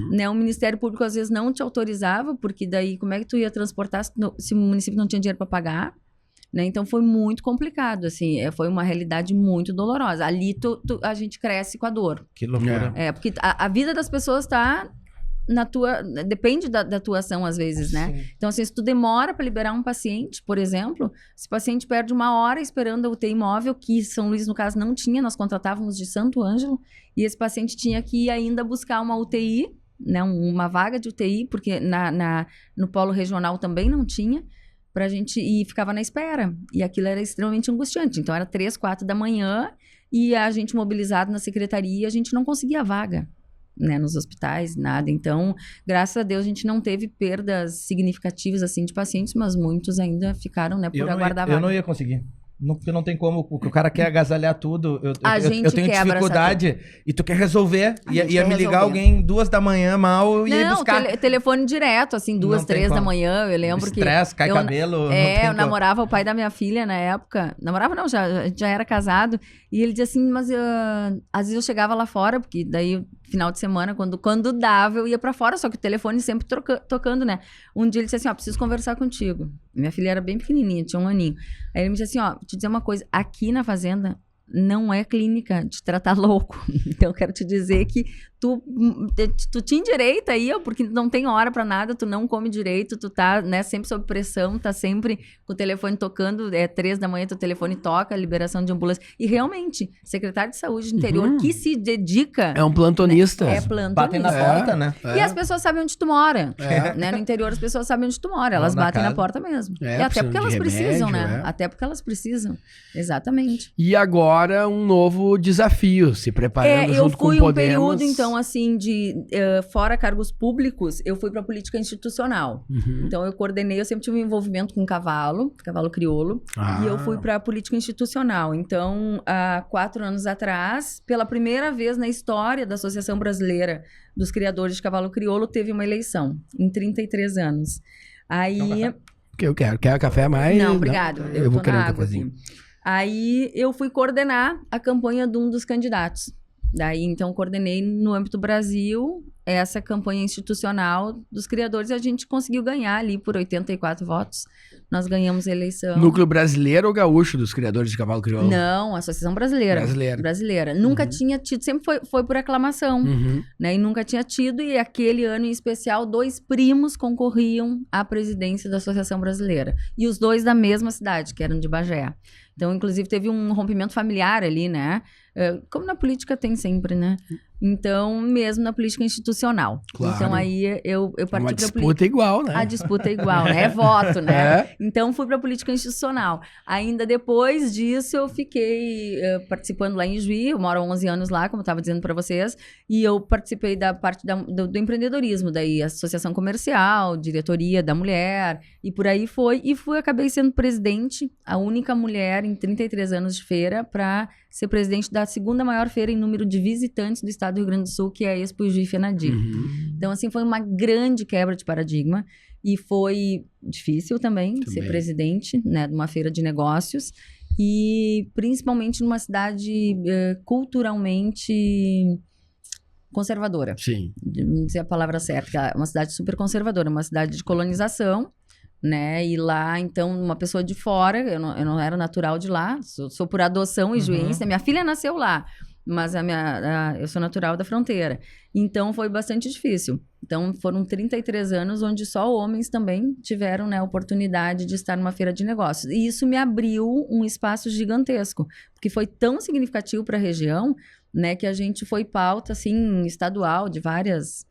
né? O Ministério Público às vezes não te autorizava, porque daí como é que tu ia transportar se o município não tinha dinheiro para pagar? Né? Então foi muito complicado, assim, foi uma realidade muito dolorosa. Ali a gente cresce com a dor. Que loucura. Porque a vida das pessoas tá... depende da tua ação às vezes, né? Sim. Então, assim, se tu demora para liberar um paciente, por exemplo, se o paciente perde 1 hora esperando a UTI móvel, que São Luís, no caso, não tinha, nós contratávamos de Santo Ângelo, e esse paciente tinha que ir ainda buscar uma UTI, né, uma vaga de UTI, porque no polo regional também não tinha, pra gente, e ficava na espera. E aquilo era extremamente angustiante. Então, era 3, 4 da manhã, e a gente mobilizado na secretaria, a gente não conseguia vaga. Né, nos hospitais, nada. Então, graças a Deus, a gente não teve perdas significativas, assim, de pacientes, mas muitos ainda ficaram, né, por aguardar vaga. Eu não ia conseguir. Porque não tem como, o cara quer agasalhar tudo. Eu tenho dificuldade e tu quer resolver. Ia me ligar alguém 2 da manhã mal e ia buscar. Não, telefone direto, assim, 2, 3 da manhã. Eu lembro que... Estresse, cai cabelo. Eu namorava o pai da minha filha na época. Namorava não, já era casado. E ele dizia assim, mas às vezes eu chegava lá fora, porque daí final de semana, quando dava, eu ia pra fora, só que o telefone sempre tocando, né? Um dia ele disse assim, preciso conversar contigo. Minha filha era bem pequenininha, tinha 1 aninho. Aí ele me disse assim, vou te dizer uma coisa, aqui na fazenda não é clínica de tratar louco. Então, eu quero te dizer que tu te endireita aí, porque não tem hora pra nada, tu não come direito, tu tá, né, sempre sob pressão, tá sempre com o telefone tocando, 3 da manhã teu telefone toca, liberação de ambulância. E realmente, secretário de saúde do interior que se dedica... É um plantonista. Né, plantonista. Batem na porta, né? E as pessoas sabem onde tu mora. Né? No interior as pessoas sabem onde tu mora, elas batem na porta mesmo. E até porque elas precisam, né? Até porque elas precisam. Exatamente. E agora agora um novo desafio, se preparando junto com o Podemos. Eu fui um período, então, assim, de fora cargos públicos, eu fui para política institucional. Então, eu sempre tive um envolvimento com cavalo crioulo, e eu fui para política institucional. Então, há 4 anos atrás, pela primeira vez na história da Associação Brasileira dos Criadores de Cavalo Crioulo, teve uma eleição, em 33 anos. Aí... Que eu quero. Quer café mais? Não, obrigado. Eu vou querer um água, cafezinho. Aí eu fui coordenar a campanha de um dos candidatos. Daí, então, coordenei no âmbito Brasil essa campanha institucional dos criadores e a gente conseguiu ganhar ali por 84 votos. Nós ganhamos a eleição. Núcleo brasileiro ou gaúcho dos criadores de cavalo crioulo? Não, Associação Brasileira. Brasileira. Nunca tinha tido, sempre foi por aclamação, né? E nunca tinha tido, e aquele ano em especial, 2 primos concorriam à presidência da Associação Brasileira. E os 2 da mesma cidade, que eram de Bagé. Então, inclusive, teve um rompimento familiar ali, né? Como na política tem sempre, né? Então, mesmo na política institucional. Claro. Então, aí eu parti para a política. A disputa é igual, né? A disputa é igual, né? É voto, né? Então, fui para a política institucional. Ainda depois disso, eu fiquei participando lá em Juí. Eu moro há 11 anos lá, como eu estava dizendo para vocês. E eu participei da parte do empreendedorismo. Daí, associação comercial, diretoria da mulher. E por aí foi. E acabei sendo presidente, a única mulher em 33 anos de feira, para ser presidente da segunda maior feira em número de visitantes do estado do Rio Grande do Sul, que é a Expo Juí Fenadi. Então, assim, foi uma grande quebra de paradigma e foi difícil também ser presidente, né, de uma feira de negócios e principalmente numa cidade culturalmente conservadora. Sim. Não sei a palavra certa, uma cidade super conservadora, uma cidade de colonização, né? E lá, então, uma pessoa de fora, eu não era natural de lá, sou por adoção e juíza, minha filha nasceu lá, mas eu sou natural da fronteira. Então, foi bastante difícil. Então, foram 33 anos onde só homens também tiveram, né, a oportunidade de estar numa feira de negócios. E isso me abriu um espaço gigantesco, porque foi tão significativo para a região, né, que a gente foi pauta, assim, estadual de várias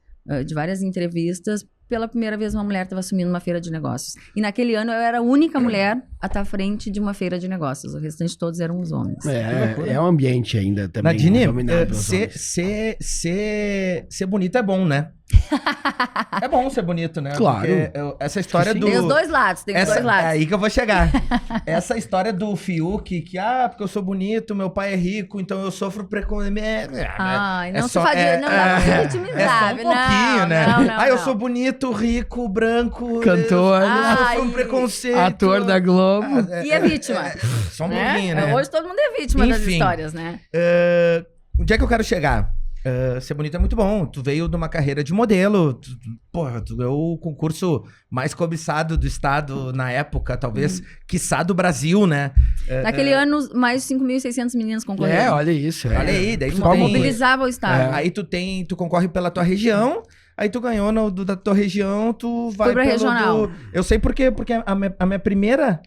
entrevistas. Pela primeira vez, uma mulher estava assumindo uma feira de negócios. E naquele ano, eu era a única mulher a estar à frente de uma feira de negócios. O restante todos eram os homens. É um ambiente ainda também Nadine, dominado pelos homens. ser bonita é bom, né? É bom ser bonito, né? Claro. Porque essa história do... Tem os dois lados, É aí que eu vou chegar. Essa história do Fiuk, porque eu sou bonito, meu pai é rico, então eu sofro preconceito. Ai, não se fazia, não dá pra se vitimizar. É só um pouquinho, né? Não, eu sou bonito, rico, branco. Cantor. Eu sofro um preconceito. Ator da Globo. E é vítima. Só um pouquinho, né? Hoje todo mundo é vítima das histórias, né? Onde é que eu quero chegar? Ser bonito é muito bom. Tu veio de uma carreira de modelo. Tu é o concurso mais cobiçado do estado na época, talvez, quiçá do Brasil, né? Naquele ano, mais de 5.600 meninas concorreram. Olha isso. Olha aí, daí tu mobilizava o estado. Aí tu concorre pela tua região. Aí tu ganhou da tua região, tu vai pra regional. Eu sei por quê, porque a minha primeira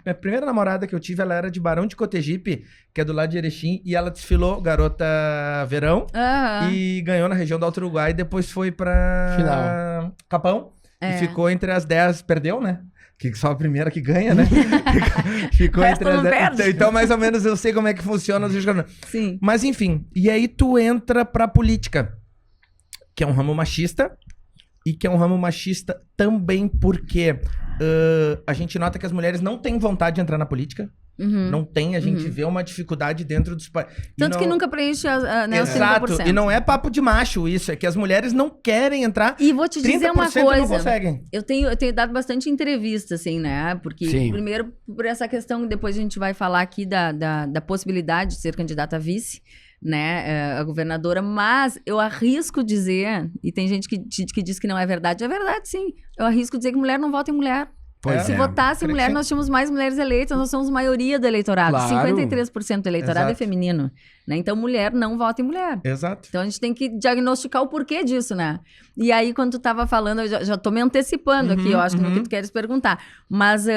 namorada que eu tive, ela era de Barão de Cotegipe, que é do lado de Erechim, e ela desfilou Garota Verão e ganhou na região do Alto Uruguai, e depois foi pra Final. Capão e ficou entre as 10, perdeu, né? Que só a primeira que ganha, né? Ficou entre as 10. Então, mais ou menos, eu sei como é que funciona. Sim. Mas, enfim, e aí tu entra pra política, que é um ramo machista. E que é um ramo machista também porque a gente nota que as mulheres não têm vontade de entrar na política. Não tem, a gente vê uma dificuldade dentro dos países. Tanto que nunca preenche né, os 30%. Exato, e não é papo de macho isso, é que as mulheres não querem entrar. E vou te dizer uma coisa, não conseguem. Eu tenho dado bastante entrevista, assim, né? Porque, primeiro, por essa questão, depois a gente vai falar aqui da possibilidade de ser candidata a vice, né, a governadora, mas eu arrisco dizer, e tem gente que diz que não é verdade sim, eu arrisco dizer que mulher não vota em mulher. Se votasse mulher, nós tínhamos mais mulheres eleitas, nós somos maioria do eleitorado, 53% do eleitorado é feminino, né, então mulher não vota em mulher. Exato. Então a gente tem que diagnosticar o porquê disso, né, e aí quando tu tava falando, eu já tô me antecipando aqui, eu acho que no que tu queres perguntar, mas...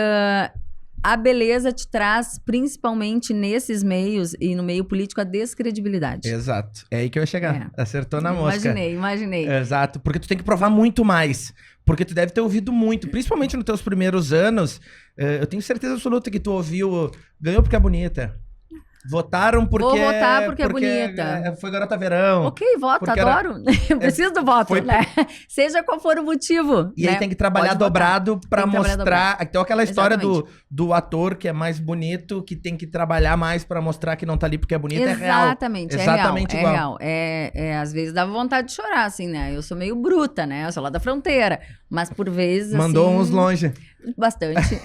a beleza te traz, principalmente nesses meios e no meio político, a descredibilidade. Exato. É aí que eu ia chegar. Acertou na mosca. Imaginei. Exato. Porque tu tem que provar muito mais. Porque tu deve ter ouvido muito. Principalmente nos teus primeiros anos. Eu tenho certeza absoluta que tu ouviu... Ganhou porque é bonita. Votaram porque... Vou votar porque é bonita. Foi Garota Verão. Ok, voto, adoro. Preciso do voto, né? Seja qual for o motivo. E aí tem que trabalhar dobrado pra mostrar... Então aquela história do ator que é mais bonito, que tem que trabalhar mais pra mostrar que não tá ali porque é bonito, é real. Exatamente, igual. É real. Às vezes dava vontade de chorar, assim, né? Eu sou meio bruta, né? Eu sou lá da fronteira. Mas por vezes, Mandou assim, uns longe. Bastante.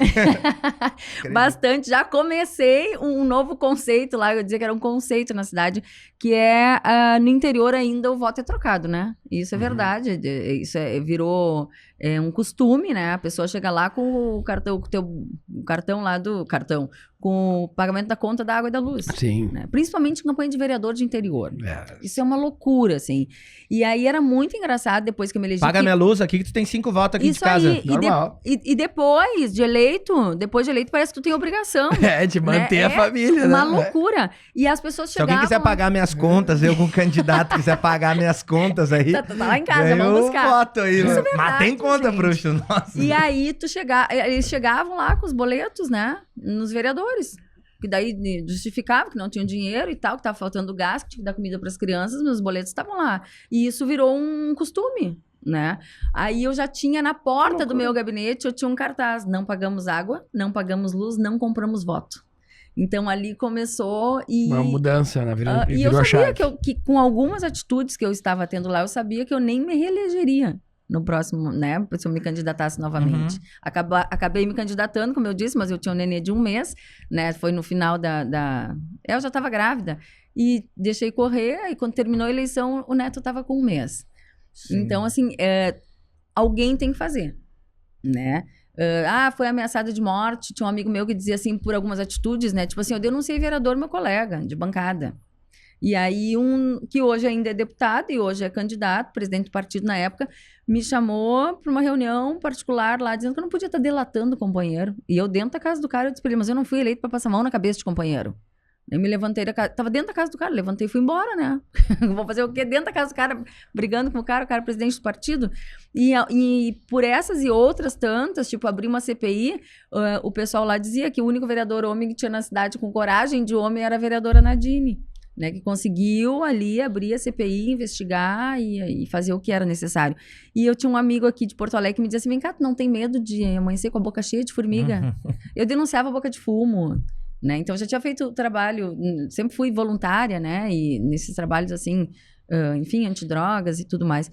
Bastante. Já comecei um novo conceito lá, eu dizia que era um conceito na cidade, que é no interior ainda o voto é trocado, né? Isso é verdade. Isso virou um costume, né? A pessoa chega lá com o cartão, com o pagamento da conta da água e da luz. Sim. Né? Principalmente em campanha de vereador de interior. Isso é uma loucura, assim. E aí era muito engraçado depois que eu me elegi. Paga minha luz aqui que tu tem 5 votos aqui isso de casa. Aí, normal. E depois de eleito parece que tu tem obrigação. De manter a família, né? Uma loucura. E as pessoas chegavam... Se alguém quiser pagar minhas contas, eu como candidato quiser pagar minhas contas aí... Tá lá em casa, vamos buscar. Eu voto aí. Isso é verdade, mas tem conta, gente. bruxo. Nossa. E aí eles chegavam lá com os boletos, né? Nos vereadores. Que daí justificava que não tinham dinheiro e tal, que tava faltando gás, que tinha que dar comida para as crianças, meus boletos estavam lá. E isso virou um costume, né? Aí eu já tinha na porta do meu gabinete, eu tinha um cartaz: não pagamos água, não pagamos luz, não compramos voto. Então ali começou e... Uma mudança, né? E eu sabia que com algumas atitudes que eu estava tendo lá, eu sabia que eu nem me reelegeria no próximo, né? Se eu me candidatasse novamente. Acabei me candidatando, como eu disse, mas eu tinha um nenê de 1 mês, né? Foi no final eu já estava grávida. E deixei correr, aí quando terminou a eleição, o neto estava com 1 mês. Sim. Então, assim, alguém tem que fazer, né? Foi ameaçado de morte. Tinha um amigo meu que dizia assim, por algumas atitudes, né? Tipo assim, eu denunciei vereador, meu colega, de bancada. E aí, que hoje ainda é deputado e hoje é candidato, presidente do partido na época, me chamou para uma reunião particular lá, dizendo que eu não podia estar delatando o companheiro. E eu dentro da casa do cara, eu disse pra ele, mas eu não fui eleito para passar a mão na cabeça de companheiro. Eu me levantei da casa, tava dentro da casa do cara, levantei e fui embora, né? Vou fazer o quê? Dentro da casa do cara, brigando com o cara é presidente do partido. E por essas e outras tantas, tipo, abrir uma CPI, o pessoal lá dizia que o único vereador homem que tinha na cidade com coragem de homem era a vereadora Nadine. Né, que conseguiu ali abrir a CPI, investigar e fazer o que era necessário. E eu tinha um amigo aqui de Porto Alegre que me dizia assim, vem cá, tu não tem medo de amanhecer com a boca cheia de formiga? Eu denunciava a boca de fumo, né? Então eu já tinha feito trabalho, sempre fui voluntária, né? E nesses trabalhos assim, enfim, antidrogas e tudo mais.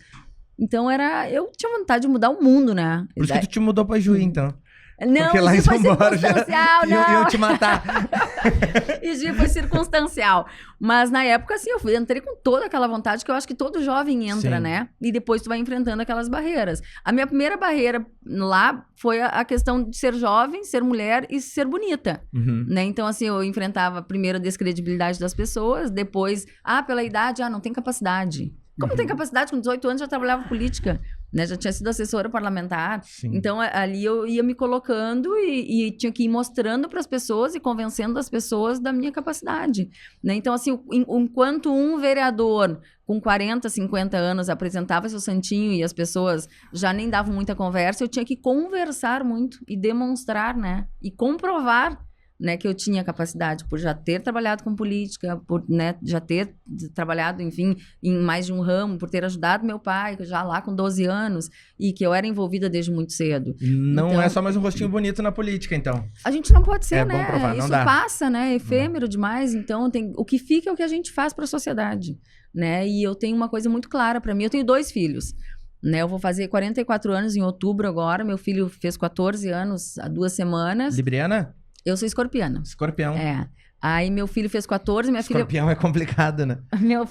Então eu tinha vontade de mudar o mundo, né? Por isso que tu te mudou pra Juí, então. Não, porque lá isso foi já circunstancial, não. iam te matar. Isso foi circunstancial. Mas na época, assim, eu entrei com toda aquela vontade que eu acho que todo jovem entra, sim, né? E depois tu vai enfrentando aquelas barreiras. A minha primeira barreira lá foi a questão de ser jovem, ser mulher e ser bonita, né? Então, assim, eu enfrentava primeiro a descredibilidade das pessoas, depois, pela idade, não tem capacidade. Como tem capacidade? Com 18 anos já trabalhava política, né? Já tinha sido assessora parlamentar. Sim. Então, ali eu ia me colocando e tinha que ir mostrando para as pessoas e convencendo as pessoas da minha capacidade, né? Então, assim, enquanto um vereador com 40, 50 anos apresentava seu santinho e as pessoas já nem davam muita conversa, eu tinha que conversar muito e demonstrar, né? E comprovar, né, que eu tinha capacidade, por já ter trabalhado com política, por, né, já ter trabalhado, enfim, em mais de um ramo, por ter ajudado meu pai, já lá com 12 anos, e que eu era envolvida desde muito cedo. Não então, é só mais um rostinho bonito na política, então. A gente não pode ser, né? Bom provar, isso passa, né? É efêmero demais, então o que fica é o que a gente faz para a sociedade, né? E eu tenho uma coisa muito clara para mim, eu tenho 2 filhos. Né, eu vou fazer 44 anos em outubro agora, meu filho fez 14 anos há 2 semanas. Libriana? Eu sou escorpiana. Escorpião. Aí meu filho fez 14, minha filha... Escorpião é complicado, né? Minha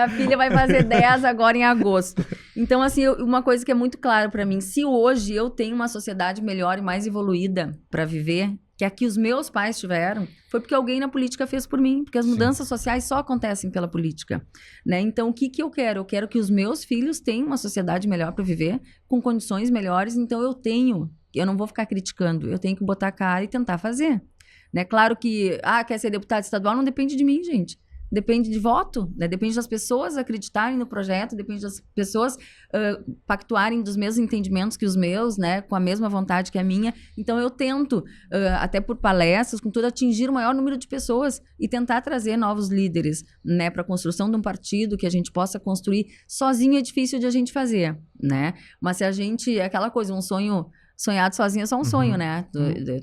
filha vai fazer 10 agora em agosto. Então, assim, uma coisa que é muito clara pra mim, se hoje eu tenho uma sociedade melhor e mais evoluída pra viver, que a que os meus pais tiveram, foi porque alguém na política fez por mim, porque as mudanças sociais só acontecem pela política, né? Então, o que eu quero? Eu quero que os meus filhos tenham uma sociedade melhor pra viver, com condições melhores, então eu não vou ficar criticando, eu tenho que botar a cara e tentar fazer. Né? Claro que, quer ser deputado estadual, não depende de mim, gente. Depende de voto, né? Depende das pessoas acreditarem no projeto, depende das pessoas pactuarem dos mesmos entendimentos que os meus, né? Com a mesma vontade que a minha. Então, eu tento, até por palestras, com tudo, atingir o maior número de pessoas e tentar trazer novos líderes, né? Para a construção de um partido que a gente possa construir. Sozinho é difícil de a gente fazer, né? Mas se a gente... É aquela coisa, um sonho... Sonhado sozinho é só um sonho, né?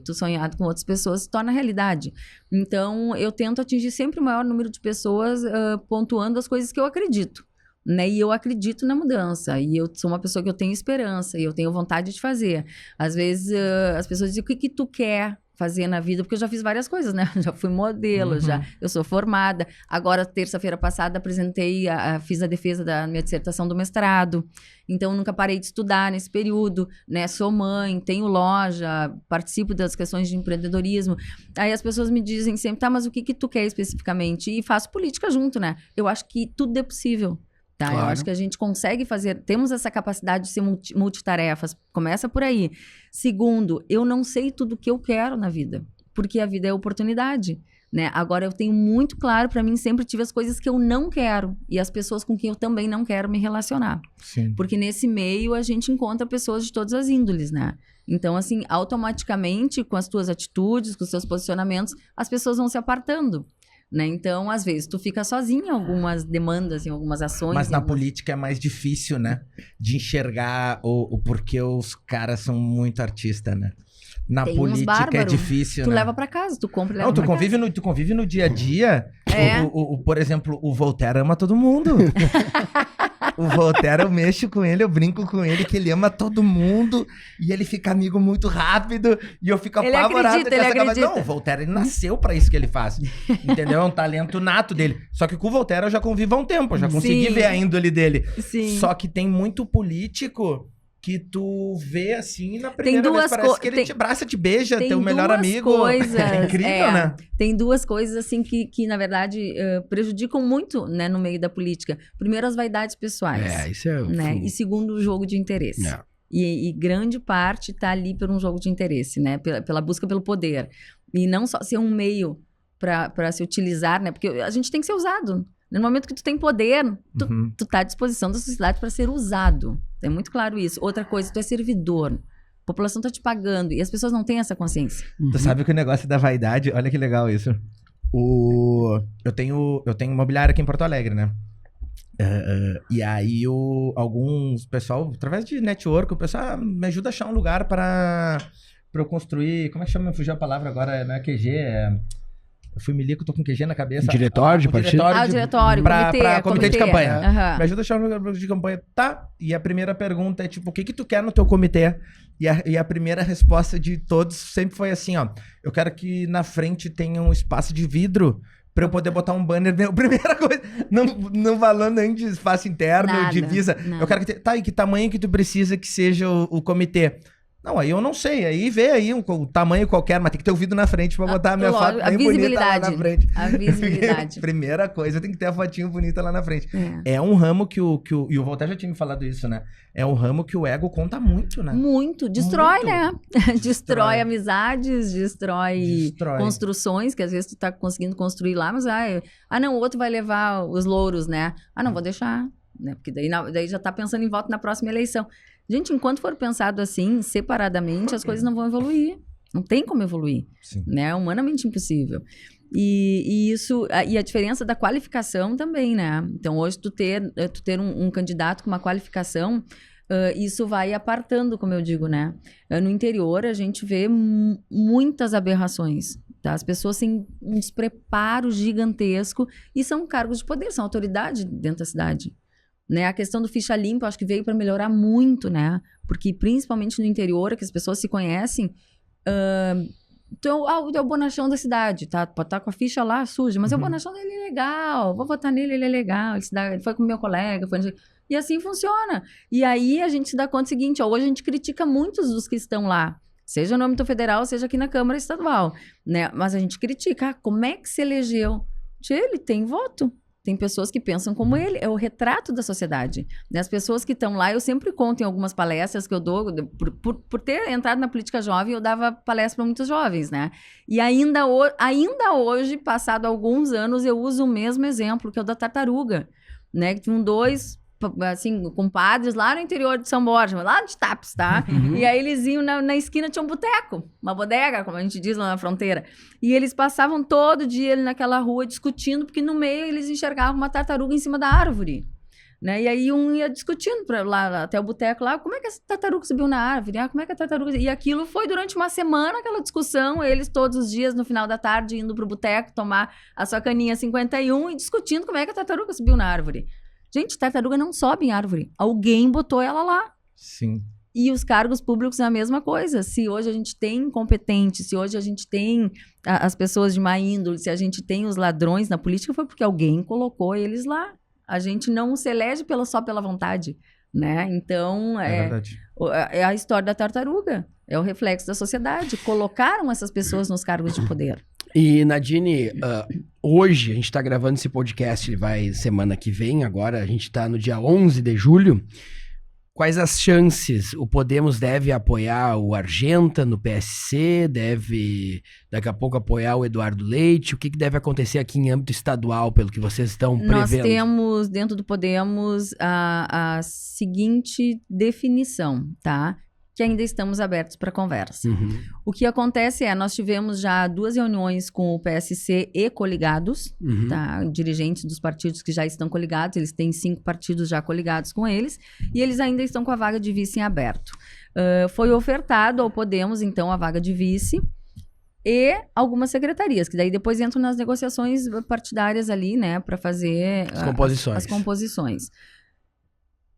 Tu sonhado com outras pessoas se torna realidade. Então, eu tento atingir sempre o maior número de pessoas pontuando as coisas que eu acredito, né? E eu acredito na mudança. E eu sou uma pessoa que eu tenho esperança e eu tenho vontade de fazer. Às vezes, as pessoas dizem, o que tu quer fazer na vida? Porque eu já fiz várias coisas, né? Já fui modelo, eu sou formada. Agora, terça-feira passada, fiz a defesa da minha dissertação do mestrado. Então, nunca parei de estudar nesse período, né? Sou mãe, tenho loja, participo das questões de empreendedorismo. Aí as pessoas me dizem sempre, tá, mas o que tu quer especificamente? E faço política junto, né? Eu acho que tudo é possível. Tá, claro. Eu acho que a gente consegue fazer, temos essa capacidade de ser multitarefas, começa por aí. Segundo, eu não sei tudo o que eu quero na vida, porque a vida é oportunidade, né? Agora eu tenho muito claro, para mim sempre tive as coisas que eu não quero e as pessoas com quem eu também não quero me relacionar. Sim. Porque nesse meio a gente encontra pessoas de todas as índoles, né? Então, assim, automaticamente, com as tuas atitudes, com os seus posicionamentos, as pessoas vão se apartando. Né? Então, às vezes, tu fica sozinho em algumas demandas, em algumas ações. Mas na política é mais difícil, né? De enxergar o porquê os caras são muito artistas, né? Na tem política é difícil, tu né? leva pra casa, tu compra e leva Não, tu pra convive casa. tu convive no dia a dia. É. Por exemplo, o Voltaire ama todo mundo. O Voltaire, eu mexo com ele, eu brinco com ele, que ele ama todo mundo. E ele fica amigo muito rápido. E eu fico Ele apavorado acredita, com essa ele acredita. Não, o Voltaire, ele nasceu pra isso que ele faz. Entendeu? É um talento nato dele. Só que com o Voltaire eu já convivo há um tempo. Eu já consegui Sim. ver a índole dele. Sim. Só que tem muito político que tu vê assim na primeira vez, parece que ele te abraça, te beija, teu melhor amigo. Coisas, é incrível, né? Tem duas coisas assim que na verdade prejudicam muito, né, no meio da política. Primeiro, as vaidades pessoais. Isso é... Né? E segundo, o jogo de interesse. É. E grande parte tá ali por um jogo de interesse, né? Pela busca pelo poder. E não só ser um meio para se utilizar, né? Porque a gente tem que ser usado. No momento que tu tem poder, tu tá à disposição da sociedade para ser usado. É muito claro isso. Outra coisa, tu é servidor. A população tá te pagando. E as pessoas não têm essa consciência. Tu sabe que o negócio da vaidade... Olha que legal isso. Eu tenho imobiliário aqui em Porto Alegre, né? E aí alguns pessoal, através de network, o pessoal me ajuda a achar um lugar para eu construir... Como é que chama? Me fugiu a palavra agora. Não é QG, eu fui milico, tô com QG na cabeça. Diretório de partido? O diretório, comitê de campanha. Uhum. Me ajuda a achar um lugar de campanha. Tá. E a primeira pergunta é tipo, o que tu quer no teu comitê? E a primeira resposta de todos sempre foi assim, ó. Eu quero que na frente tenha um espaço de vidro pra eu poder botar um banner. Primeira coisa, não falando nem de espaço interno, Nada, divisa. nada. Eu quero que... Tá, e que tamanho que tu precisa que seja o comitê? Não, aí eu não sei. Aí vê aí o tamanho qualquer, mas tem que ter o vidro na frente pra botar a minha foto bem bonita lá na frente. A visibilidade. Primeira coisa, tem que ter a fotinho bonita lá na frente. É um ramo que e o Voltaire já tinha me falado isso, né? É um ramo que o ego conta muito, né? Muito. Destrói, Muito. né? Destrói amizades, destrói construções, que às vezes tu tá conseguindo construir lá, mas não, o outro vai levar os louros, né? Não, vou deixar, né? Porque daí já tá pensando em voto na próxima eleição. Gente, enquanto for pensado assim, separadamente, as coisas não vão evoluir. Não tem como evoluir. Sim. Né? É humanamente impossível. E a diferença da qualificação também, né? Então, hoje, tu ter um candidato com uma qualificação, isso vai apartando, como eu digo, né? No interior, a gente vê muitas aberrações. Tá? As pessoas têm um despreparo gigantesco e são cargos de poder, são autoridade dentro da cidade. Né? A questão do ficha limpa, acho que veio para melhorar muito, né? Porque principalmente no interior, que as pessoas se conhecem, tu é o bonachão da cidade, tá? Pode estar com a ficha lá suja, mas é o bonachão dele é legal, vou votar nele, ele é legal, ele foi com o meu colega, e assim funciona. E aí a gente se dá conta do seguinte, hoje a gente critica muitos dos que estão lá, seja no âmbito federal, seja aqui na Câmara Estadual, né? Mas a gente critica, como é que se elegeu? Ele tem voto. Tem pessoas que pensam como ele, é o retrato da sociedade. As pessoas que estão lá, eu sempre conto em algumas palestras que eu dou, por ter entrado na política jovem, eu dava palestra para muitos jovens, né? E ainda hoje, passado alguns anos, eu uso o mesmo exemplo, que é o da tartaruga, né? Que tinham 2, assim, compadres lá no interior de São Borja, lá de Tapes, tá? E aí eles iam na esquina, tinha um boteco, uma bodega, como a gente diz lá na fronteira. E eles passavam todo dia ali naquela rua discutindo, porque no meio eles enxergavam uma tartaruga em cima da árvore, né? E aí um ia discutindo pra lá até o boteco lá, como é que essa tartaruga subiu na árvore? Como é que a tartaruga... E aquilo foi durante uma semana, aquela discussão, eles todos os dias, no final da tarde, indo pro boteco, tomar a sua caninha 51 e discutindo como é que a tartaruga subiu na árvore. Gente, tartaruga não sobe em árvore. Alguém botou ela lá. Sim. E os cargos públicos é a mesma coisa. Se hoje a gente tem incompetentes, se hoje a gente tem as pessoas de má índole, se a gente tem os ladrões na política, foi porque alguém colocou eles lá. A gente não se elege só pela vontade, né? Então, verdade. É a história da tartaruga. É o reflexo da sociedade. Colocaram essas pessoas nos cargos de poder. E, Nadine, hoje a gente tá gravando esse podcast, ele vai semana que vem, agora a gente tá no dia 11 de julho. Quais as chances? O Podemos deve apoiar o Argenta no PSC, deve daqui a pouco apoiar o Eduardo Leite? O que deve acontecer aqui em âmbito estadual, pelo que vocês estão prevendo? Nós temos, dentro do Podemos, a seguinte definição, tá? Que ainda estamos abertos para conversa. O que acontece nós tivemos já 2 reuniões com o PSC e coligados, tá? Dirigentes dos partidos que já estão coligados, eles têm 5 partidos já coligados com eles, e eles ainda estão com a vaga de vice em aberto. Foi ofertado ao Podemos, então, a vaga de vice e algumas secretarias, que daí depois entram nas negociações partidárias ali, né, para fazer as composições.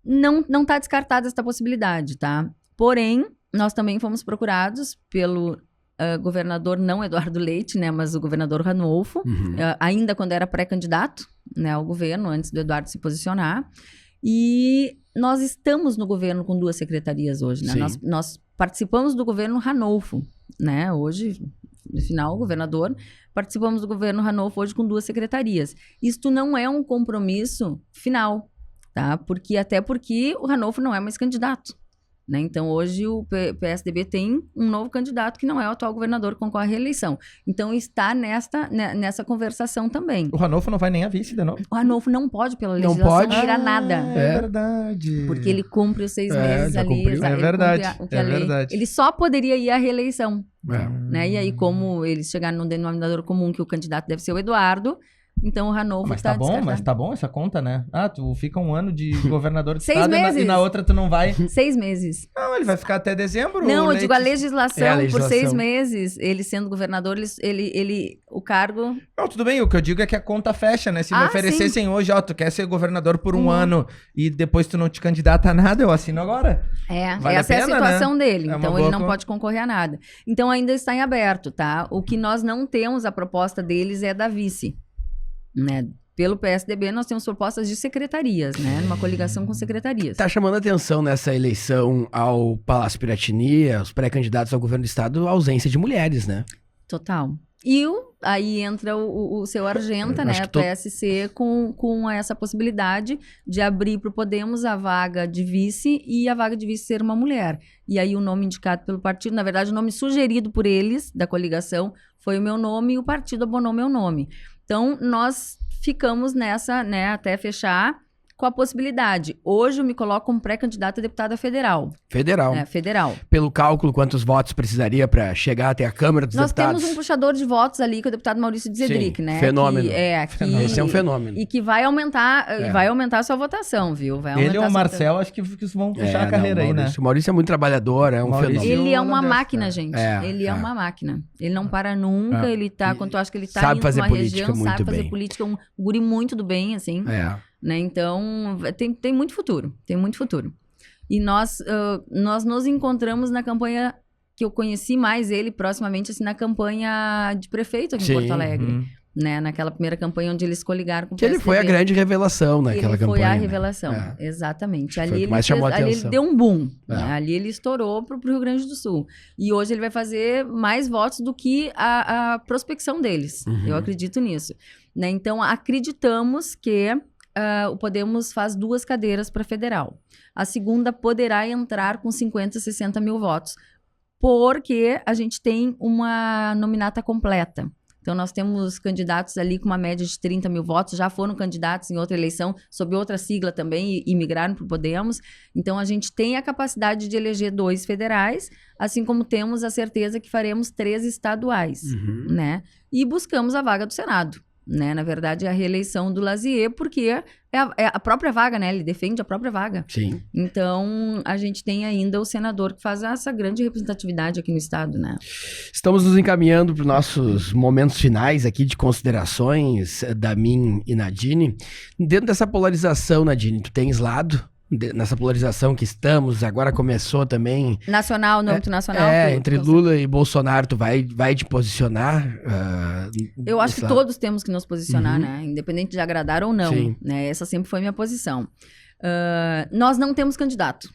Não está descartada esta possibilidade, tá? Porém, nós também fomos procurados pelo governador, não Eduardo Leite, né, mas o governador Ranolfo, ainda quando era pré-candidato, né, ao governo, antes do Eduardo se posicionar. E nós estamos no governo com 2 secretarias hoje, né? Nós participamos do governo Ranolfo, né? Hoje, no final, o governador, participamos do governo Ranolfo hoje com 2 secretarias. Isto não é um compromisso final, tá? Até porque o Ranolfo não é mais candidato. Né? Então, hoje o PSDB tem um novo candidato que não é o atual governador que concorre à reeleição. Então, está nessa conversação também. O Ranolfo não vai nem a vice de novo? O Ranolfo não pode, pela legislação, tirar nada. É verdade. Porque ele cumpre os 6 meses ali. Cumpriu. É verdade. Verdade. Ele só poderia ir à reeleição. Né? E aí, como eles chegaram num denominador comum que o candidato deve ser o Eduardo, então o Ranolfo mas tá bom essa conta, né? Tu fica 1 ano de governador de 6 estado meses. E na outra tu não vai... 6 meses. Não, ele vai ficar até dezembro. Não, eu digo a legislação, a por 6 meses, ele sendo governador, o cargo... Não, tudo bem, o que eu digo é que a conta fecha, né? Se me oferecessem hoje, tu quer ser governador por 1 ano e depois tu não te candidata a nada, eu assino agora. Vale essa é a situação dele, então ele não pode concorrer a nada. Então ainda está em aberto, tá? O que nós não temos, a proposta deles é da vice, né? Pelo PSDB, nós temos propostas de secretarias, né? Numa coligação com secretarias. Tá chamando a atenção nessa eleição ao Palácio Piratini, aos pré-candidatos ao governo do estado, a ausência de mulheres, né? Total. E aí entra o seu Argenta, né? PSC com essa possibilidade de abrir para o Podemos a vaga de vice e a vaga de vice ser uma mulher. E aí o nome indicado pelo partido, na verdade o nome sugerido por eles, da coligação, foi o meu nome e o partido abonou meu nome. Então, nós ficamos nessa, né, até fechar com a possibilidade. Hoje eu me coloco como pré-candidata a deputada federal. Federal. Federal. Pelo cálculo, quantos votos precisaria para chegar até a Câmara dos Deputados? Nós temos um puxador de votos ali, que é o deputado Maurício de Zedric, né? Fenômeno. Esse é um fenômeno. E que vai aumentar a sua votação, viu? Ele ou o Marcel, acho que vão puxar a carreira aí, né? O Maurício é muito trabalhador, é um fenômeno. Ele é uma máquina, gente. Ele é uma máquina. Ele não para nunca, ele tá, quando tu acha que ele tá sabe indo fazer numa política região, muito sabe bem. fazer política, um guri muito do bem, assim. Né? Então, tem muito futuro, E nós nos encontramos na campanha, que eu conheci mais ele proximamente, assim, na campanha de prefeito aqui em Porto Alegre. Né? Naquela primeira campanha onde eles coligaram com o PSDB. Ele foi a grande revelação naquela campanha. Ele foi a revelação, exatamente. Ali ele deu um boom. Né? Ali ele estourou pro Rio Grande do Sul. E hoje ele vai fazer mais votos do que a prospecção deles. Eu acredito nisso. né? Então, acreditamos que o Podemos faz 2 cadeiras para federal. A segunda poderá entrar com 50, 60 mil votos, porque a gente tem uma nominata completa. Então, nós temos candidatos ali com uma média de 30 mil votos, já foram candidatos em outra eleição, sob outra sigla também, e migraram para o Podemos. Então, a gente tem a capacidade de eleger 2 federais, assim como temos a certeza que faremos 3 estaduais, né? E buscamos a vaga do Senado, né? Na verdade, é a reeleição do Lazier, porque é a própria vaga, né? Ele defende a própria vaga. Sim. Então, a gente tem ainda o senador que faz essa grande representatividade aqui no estado, né? Estamos nos encaminhando para os nossos momentos finais aqui de considerações da Min e Nadine. Dentro dessa polarização, Nadine, tu tens lado? Nessa polarização que estamos, agora começou também... Nacional, no âmbito nacional. Entre Lula e Bolsonaro, tu vai te posicionar? Eu acho que todos temos que nos posicionar, né? Independente de agradar ou não. Né? Essa sempre foi minha posição. Nós não temos candidato.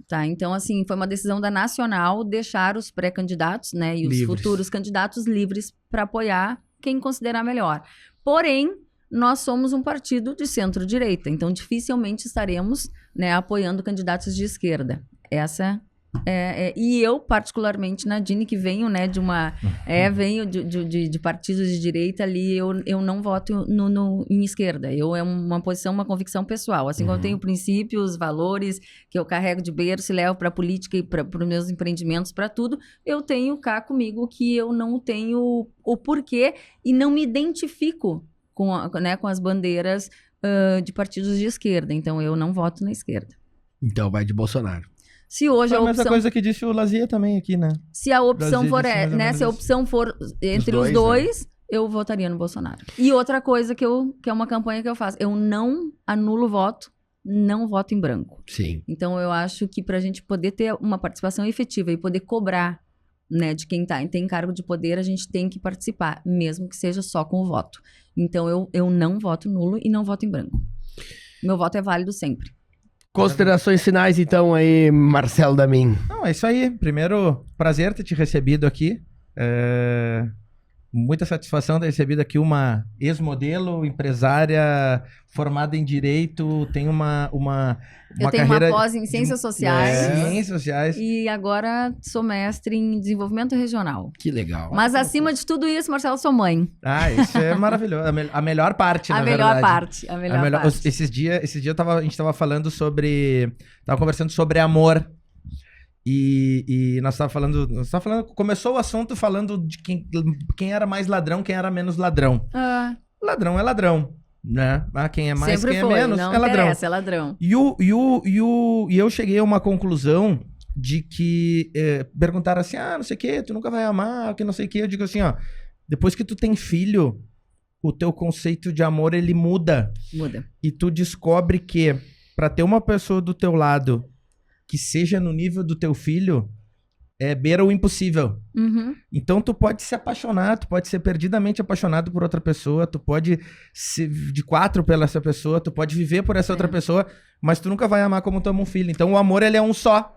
Tá? Então, assim, foi uma decisão da Nacional deixar os pré-candidatos, né? E os futuros candidatos livres para apoiar quem considerar melhor. Porém, nós somos um partido de centro-direita, então dificilmente estaremos, né, apoiando candidatos de esquerda. Essa e eu, particularmente, Nadine, que venho, né, venho de partidos de direita ali, eu não voto em esquerda. É uma posição, uma convicção pessoal. Assim como eu tenho princípios, valores que eu carrego de berço e levo para a política e para os meus empreendimentos, para tudo, eu tenho cá comigo que eu não tenho o porquê e não me identifico com as bandeiras de partidos de esquerda. Então, eu não voto na esquerda. Então, vai de Bolsonaro. Se hoje a mesma coisa que disse o Lazier também aqui, né? Se a opção for, se a opção for entre os dois, eu votaria no Bolsonaro. E outra coisa que é uma campanha que eu faço, eu não anulo voto, não voto em branco. Sim. Então, eu acho que para a gente poder ter uma participação efetiva e poder cobrar, né, de quem tem cargo de poder, a gente tem que participar, mesmo que seja só com o voto. Então, eu não voto nulo e não voto em branco. Meu voto é válido sempre. Considerações finais, então, aí, Marcelo Damin. Não, é isso aí. Primeiro, prazer ter te recebido aqui. Muita satisfação ter recebido aqui uma ex-modelo, empresária, formada em Direito, tem uma eu tenho carreira uma pós em Ciências Sociais. Ciências Sociais. E agora sou mestre em Desenvolvimento Regional. Que legal. Mas acima de tudo isso, Marcelo, sou mãe. Isso é maravilhoso. A melhor parte, na verdade. A melhor parte. Esses dias a gente tava falando sobre... Tava conversando sobre amor. E nós tava falando... Começou o assunto falando de quem era mais ladrão, quem era menos ladrão. Ladrão é ladrão. Né? Quem é mais, sempre quem foi, é menos, não é ladrão. É ladrão. E eu cheguei a uma conclusão de que perguntaram assim, não sei o que, tu nunca vai amar, que não sei o que. Eu digo assim, depois que tu tem filho, o teu conceito de amor, ele muda. E tu descobre que pra ter uma pessoa do teu lado que seja no nível do teu filho, beira o impossível. Então tu pode se apaixonar, tu pode ser perdidamente apaixonado por outra pessoa, tu pode ser de 4 pela essa pessoa, tu pode viver por essa outra pessoa, mas tu nunca vai amar como tu ama um filho. Então o amor, ele é um só.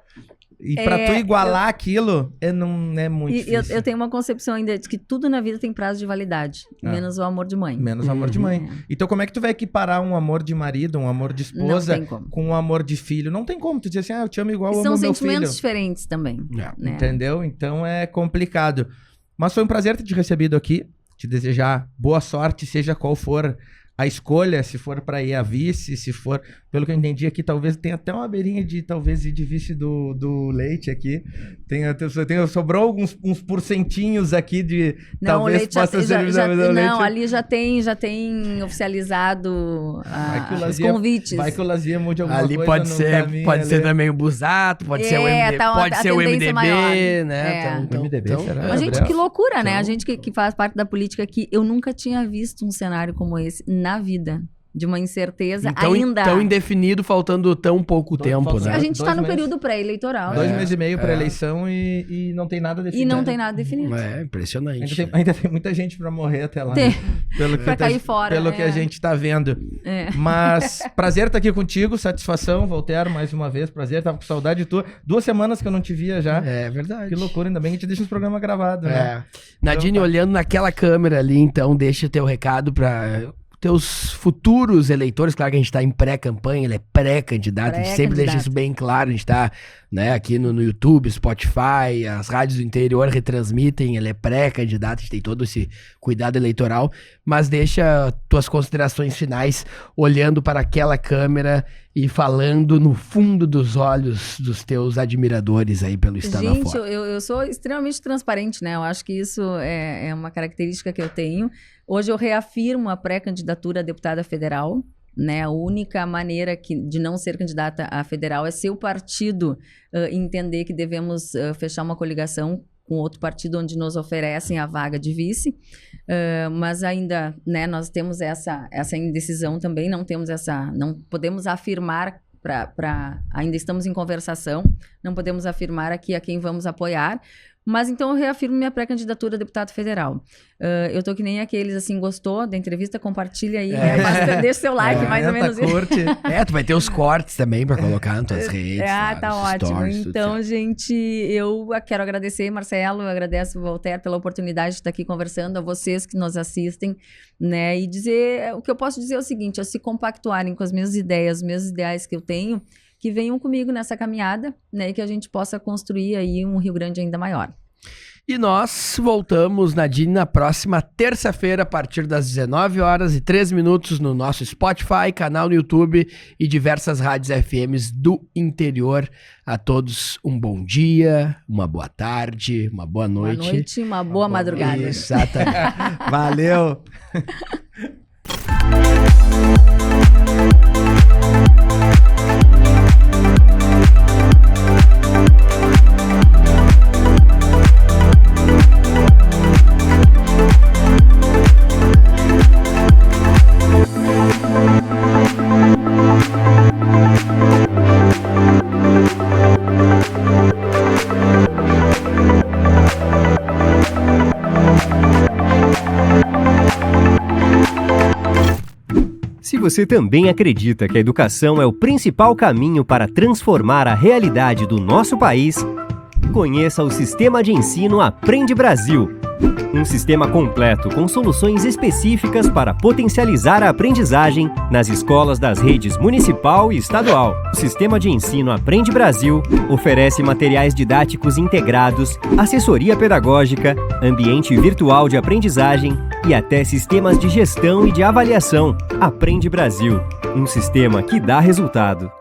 E pra tu igualar aquilo, não é muito difícil. Eu tenho uma concepção ainda de que tudo na vida tem prazo de validade, menos o amor de mãe. Menos o amor de mãe. Então como é que tu vai equiparar um amor de marido, um amor de esposa com um amor de filho? Não tem como. Tu dizer assim, eu te amo igual eu amo meu filho. São sentimentos diferentes também. Né? Entendeu? Então é complicado. Mas foi um prazer ter te recebido aqui. Te desejar boa sorte, seja qual for a escolha, se for pra ir a vice, se for... Pelo que eu entendi aqui, talvez tenha até uma beirinha de talvez ir de vice do Leite aqui. Sobrou uns porcentinhos aqui de... Não, talvez o Leite possa ser não, ali já tem oficializado os convites. Vai que o Lazier mude alguma ali coisa. Pode ser também o Busato, pode ser o MDB, pode ser o MDB, maior, né? Então, MDB, será? Mas, gente, que loucura, né? A gente que faz parte da política aqui, eu nunca tinha visto um cenário como esse na vida. de uma incerteza então, ainda. Tão indefinido, faltando tão pouco tempo, né? A gente está no 2 meses. período pré-eleitoral. 2 meses e meio para eleição e não tem nada definido. E não tem nada definido. É impressionante. Ainda tem muita gente para morrer até lá. Tem. Né? Pelo que Pra cair fora. Pelo que a gente tá vendo. É. Mas prazer estar aqui contigo, satisfação, Voltaire, mais uma vez, prazer, tava com saudade de tu. 2 semanas que eu não te via já. É verdade. Que loucura, ainda bem que a gente deixa os programas gravados, né? Nadine, olhando naquela câmera ali, então, deixa teu recado para teus futuros eleitores. Claro que a gente está em pré-campanha, ele é pré-candidato, a gente sempre deixa isso bem claro. A gente está, né, aqui no YouTube, Spotify, as rádios do interior retransmitem, ele é pré-candidato, a gente tem todo esse cuidado eleitoral, mas deixa tuas considerações finais olhando para aquela câmera e falando no fundo dos olhos dos teus admiradores aí pelo estado afora. Gente, eu sou extremamente transparente, né? Eu acho que isso é uma característica que eu tenho. Hoje eu reafirmo a pré-candidatura a deputada federal, né? A única maneira de não ser candidata a federal é se o partido entender que devemos fechar uma coligação com outro partido onde nos oferecem a vaga de vice, mas ainda, né, nós temos essa indecisão também, não podemos afirmar, ainda estamos em conversação, não podemos afirmar aqui a quem vamos apoiar, mas então eu reafirmo minha pré-candidatura a deputado federal. Eu tô que nem aqueles, assim, gostou da entrevista, compartilha aí, né? Deixa seu like, mais ou menos curte. Tu vai ter os cortes também pra colocar nas tuas redes. Tá ótimo. Stories, então, gente, eu quero agradecer, Marcelo, eu agradeço, Voltaire, pela oportunidade de estar aqui conversando, a vocês que nos assistem, né? E dizer, o que eu posso dizer é o seguinte, se compactuarem com as minhas ideias, os meus ideais que eu tenho, que venham comigo nessa caminhada, né, e que a gente possa construir aí um Rio Grande ainda maior. E nós voltamos, Nadine, na próxima terça-feira, a partir das 19h03 no nosso Spotify, canal no YouTube e diversas rádios FMs do interior. A todos um bom dia, uma boa tarde, uma boa noite. Boa noite, uma boa madrugada. Exatamente. Valeu! Se você também acredita que a educação é o principal caminho para transformar a realidade do nosso país, conheça o Sistema de Ensino Aprende Brasil. Um sistema completo com soluções específicas para potencializar a aprendizagem nas escolas das redes municipal e estadual. O Sistema de Ensino Aprende Brasil oferece materiais didáticos integrados, assessoria pedagógica, ambiente virtual de aprendizagem e até sistemas de gestão e de avaliação. Aprende Brasil, um sistema que dá resultado.